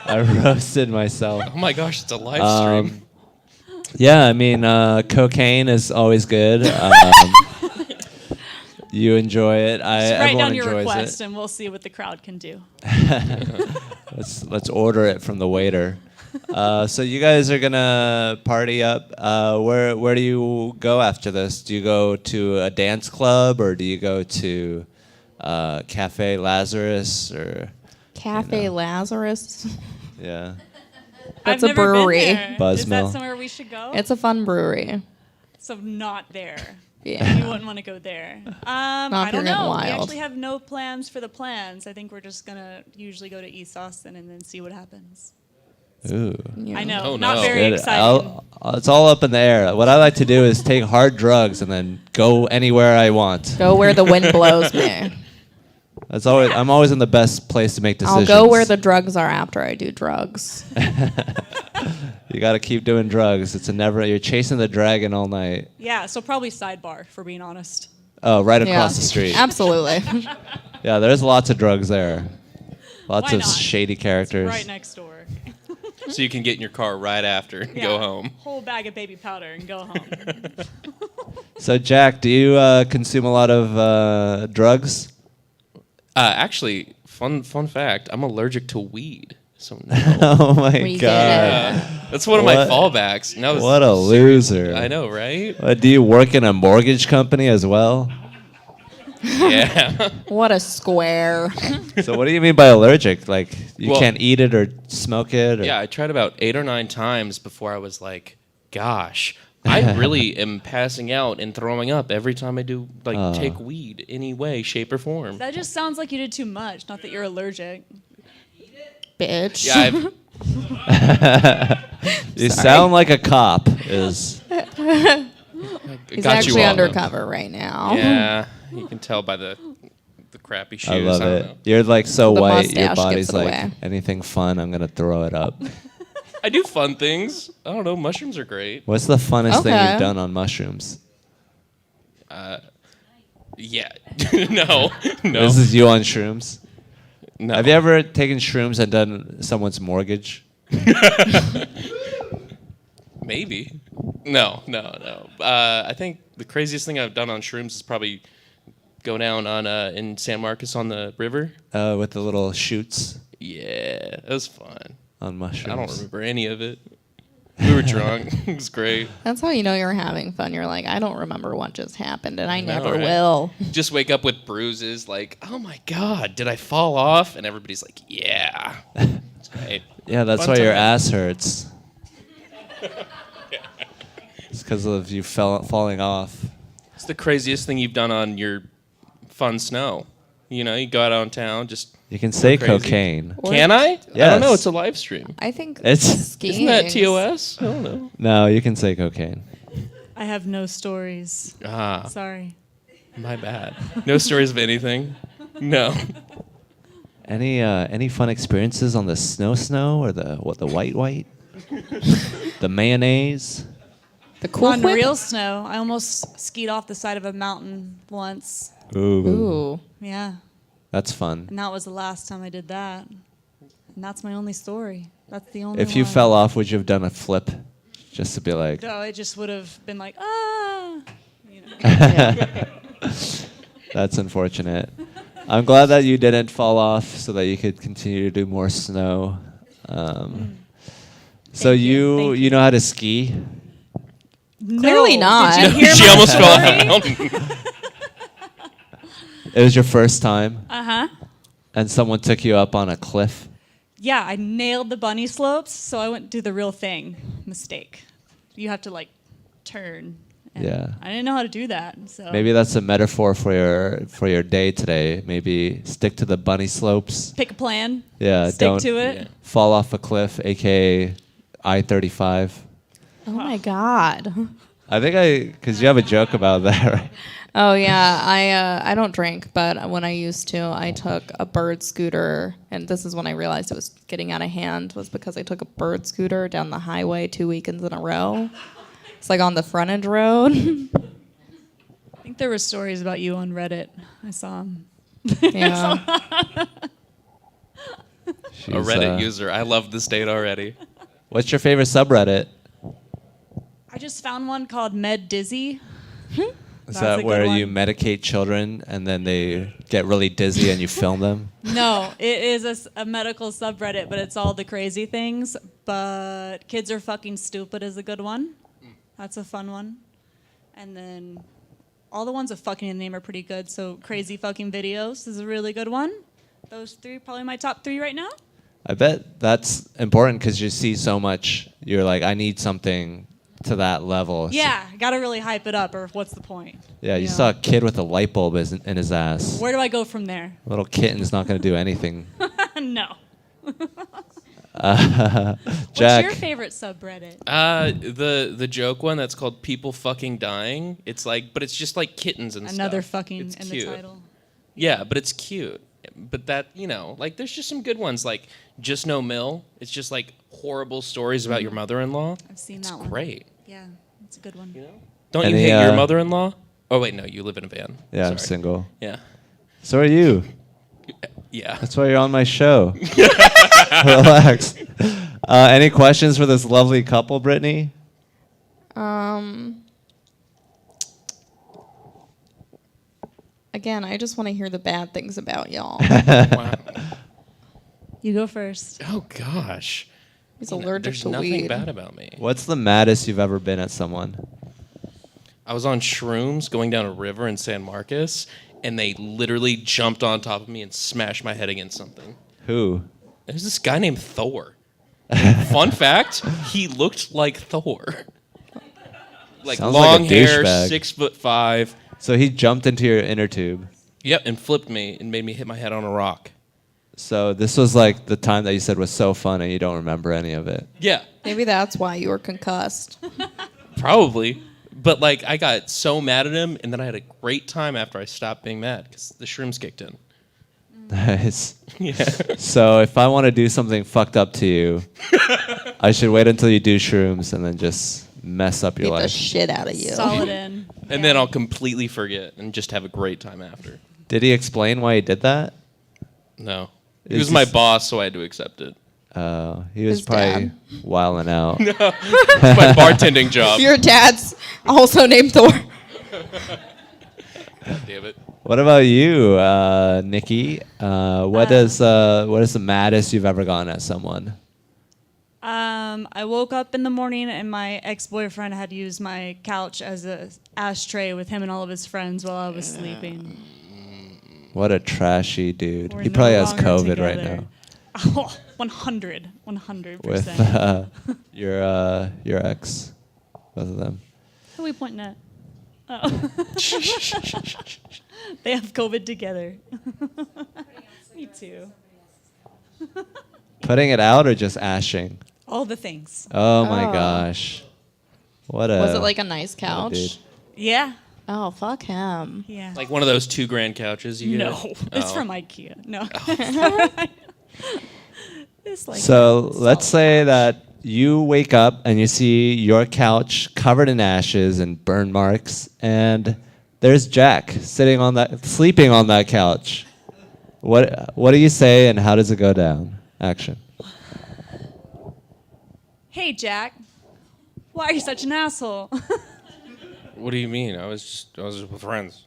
I roasted myself. Oh my gosh, it's a live stream. Yeah, I mean, cocaine is always good. You enjoy it. Just write Everyone down your enjoys request, it. and we'll see what the crowd can do. Let's order it from the waiter. So you guys are gonna party up. Where do you go after this? Do you go to a dance club or do you go to Cafe Lazarus or Cafe Lazarus. yeah. That's I've a never brewery. Been there. Is that Buzzmill. somewhere we should go? It's a fun brewery. So not there. Yeah. You wouldn't want to go there. I if you're don't getting know. We wild. actually have no plans for the plans. I think we're just gonna usually go to East Austin and then see what happens. Ooh. Yeah. I know, Oh, not no. very Good. exciting. It's all up in the air. What I like to do is take hard drugs and then go anywhere I want. Go where the wind blows me. That's always. I'm always in the best place to make decisions. I'll go where the drugs are after I do drugs. You got to keep doing drugs. It's a never. You're chasing the dragon all night. Yeah, so probably Sidebar, for being honest. Oh, right Yeah. across the street. Absolutely. Yeah, there's lots of drugs there. Lots Why of not? shady characters. Right next door. So you can get in your car right after and Yeah, go home. Whole bag of baby powder and go home. So, Jack, do you consume a lot of drugs? Actually, fun fact: I'm allergic to weed. So no. Oh my We god. get it. That's one of my What- fallbacks. No, What a loser. I know, right? Do you work in a mortgage company as well? Yeah. What a square. So what do you mean by allergic? Like you Well- can't eat it or smoke it? Or? Yeah, I tried about 8 or 9 times before I was like, gosh, I really am passing out and throwing up every time I do take weed any way, shape, or form. That just sounds like you did too much, not that you're allergic. Bitch. Yeah, You sound like a cop. Is He's got actually you all, undercover right now. Yeah, you can tell by the crappy shoes. I love don't it. know. You're like so The white. Your mustache body's gives it like away. anything fun. I'm gonna throw it up. I do fun things. I don't know. Mushrooms are great. What's the funnest thing Okay. you've done on mushrooms? Yeah. No. No. This is you on shrooms. No. Have you ever taken shrooms and done someone's mortgage? Maybe. No. I think the craziest thing I've done on shrooms is probably go down on in San Marcos on the river. With the little shoots Yeah, it was fun. on mushrooms. I don't remember any of it. We were drunk. It was great. That's how you know you're having fun. You're like, I don't remember what just happened, and I know, never right? will. Just wake up with bruises, like, oh my god, did I fall off? And everybody's like, yeah. It's great. Yeah, that's Fun why your time. ass hurts. It's because of you falling off. It's the craziest thing you've done on your fun snow. You know, you go out on town, just You can say crazy. cocaine. Can I? I Yes. don't know. It's a live stream. I think It's- skiing. Isn't that TOS? I don't know. No, you can say cocaine. I have no stories. Ah, Sorry. my bad. No stories of anything. No. Any fun experiences on the snow or the white? The mayonnaise? The cool On whip? real snow, I almost skied off the side of a mountain once. Ooh. Yeah. That's fun. And that was the last time I did that. And that's my only story. That's the only If you one. fell off, would you have done a flip? Just to be like, No, it just would have been like, ah. You know. that's unfortunate. I'm glad that you didn't fall off so that you could continue to do more snow. So Thank you. you know how to ski? Clearly No. not. Did you hear She my almost fell off story? a mountain. It was your first time, Uh-huh. and someone took you up on a cliff. Yeah, I nailed the bunny slopes, so I went to do the real thing. Mistake. You have to like turn. And Yeah. I didn't know how to do that. So Maybe that's a metaphor for your day today. Maybe stick to the bunny slopes. pick a plan. Yeah, Stick don't to it. fall off a cliff, aka I-35. Oh my god. I think because you have a joke about that, right? Oh yeah, I don't drink, but when I used to, I took a bird scooter, and this is when I realized it was getting out of hand. Was because I took a bird scooter down the highway 2 weekends in a row. It's like on the frontage road. I think there were stories about you on Reddit. I saw them. Yeah. A Reddit user. I love this date already. What's your favorite subreddit? I just found one called Med Dizzy. Is That was a that good where one. you medicate children and then they get really dizzy and you film them? No, it is a medical subreddit, but it's all the crazy things. But Kids Are Fucking Stupid is a good one. That's a fun one. And then all the ones with fucking in the name are pretty good. So Crazy Fucking Videos is a really good one. Those three probably my top 3 right now. I bet that's important because you see so much. You're like, I need something to that level. Yeah, gotta really hype it up, or what's the point? Yeah, you saw a kid with a light bulb in his ass. Where do I go from there? Little kitten's not going to do anything. No. Jack. What's your favorite subreddit? The joke one that's called "People Fucking Dying." It's like, but it's just like kittens and Another stuff. fucking It's in cute. the title. Yeah, but it's cute. But that, like there's just some good ones like Just No Mill. It's just like horrible stories about your mother-in-law. I've seen It's that one. great. Yeah, it's a good one. Don't Any, you hate your mother-in-law? Oh wait, no, you live in a van. Yeah, I'm Sorry. single. Yeah. So are you. Yeah. That's why you're on my show. Relax. Any questions for this lovely couple, Brittany? Again, I just want to hear the bad things about y'all. Wow. You go first. Oh gosh. He's allergic There's to nothing weed. bad about me. What's the maddest you've ever been at someone? I was on shrooms going down a river in San Marcos, and they literally jumped on top of me and smashed my head against something. Who? There's this guy named Thor. Fun fact, he looked like Thor. Like Sounds long like a hair, douchebag. 6'5". So he jumped into your inner tube. Yep, and flipped me and made me hit my head on a rock. So this was like the time that you said was so fun and you don't remember any of it. Yeah, Maybe that's why you were concussed. probably. But like, I got so mad at him, and then I had a great time after I stopped being mad because the shrooms kicked in. Nice. Yeah. So if I want to do something fucked up to you, I should wait until you do shrooms and then just mess up your Beat the life. shit out of you. Solid in. And then I'll completely forget and just have a great time after. Did he explain why he did that? No. He It's was my just- boss, so I had to accept it. He was His probably dad. wilding out. It's my bartending job. Your dad's also named Thor. God damn it. What about you, Nikki? What is the maddest you've ever gone at someone? I woke up in the morning and my ex-boyfriend had used my couch as a ashtray with him and all of his friends while I was sleeping. What a trashy dude. We're he probably no has longer COVID right together. now. Oh, 100%. With your ex, both of them. Who are we pointing at? Oh. They have COVID together. Me too. Putting it out or just ashing? All the things. Oh my Oh. gosh. What a. Was it like a nice what a couch? dude. Yeah. Oh, fuck him. Yeah. Like one of those $2,000 couches you get? No, it's Oh. from IKEA. No. It's like So let's say that you wake up and you see your couch covered in ashes and burn marks, and there's Jack sleeping on that couch. What do you say, and how does it go down? Action. Hey, Jack. Why are you such an asshole? What do you mean? I was just with friends.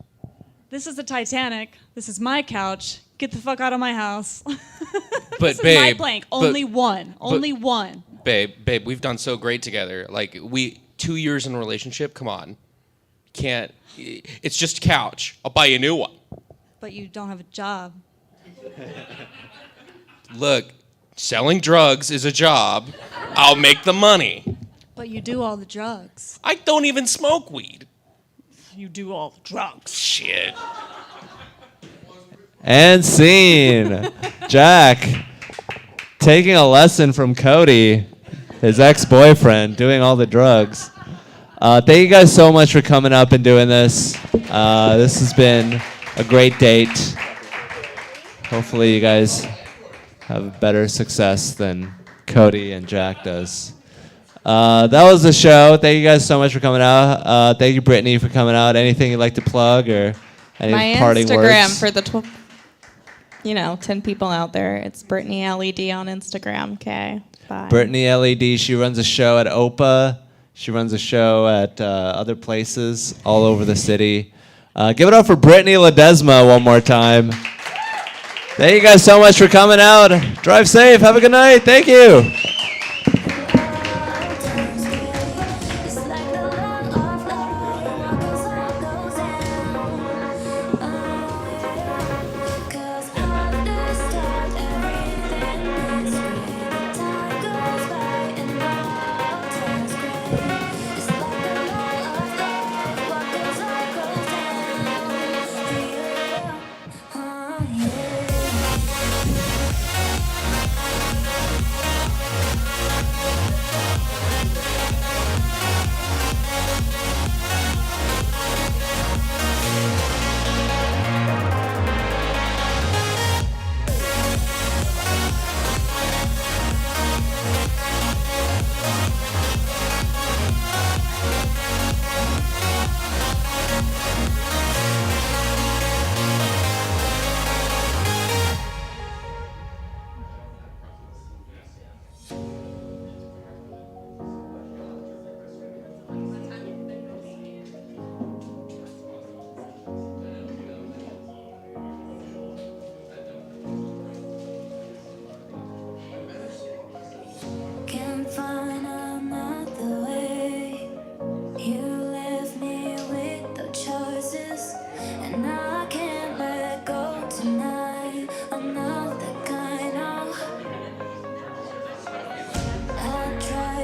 This is the Titanic. This is my couch. Get the fuck out of my house. But This is my babe, blank. but- Only one. Only one. Babe, we've done so great together. Like 2 years in a relationship. Come on, can't. It's just a couch. I'll buy you a new one. But you don't have a job. Look, selling drugs is a job. I'll make the money. But you do all the drugs. I don't even smoke weed. You do all the drugs. Shit. And scene. Jack taking a lesson from Cody, his ex-boyfriend, doing all the drugs. Thank you guys so much for coming up and doing this. This has been a great date. Hopefully you guys have better success than Cody and Jack does. That was the show. Thank you guys so much for coming out. Thank you, Brittany, for coming out. Anything you'd like to plug or any My parting Instagram words? for the 10 people out there. It's Brittany LED on Instagram. Okay. Bye. Brittany LED. She runs a show at OPA. She runs a show at other places all over the city. Give it up for Brittany Ledesma one more time. Thank you guys so much for coming out. Drive safe. Have a good night. Thank you. It's like the love of love, what goes up, goes down.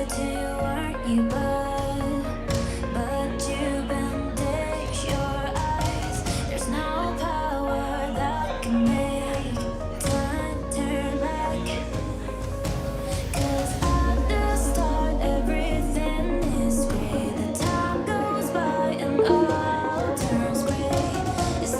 good to you, aren't you? But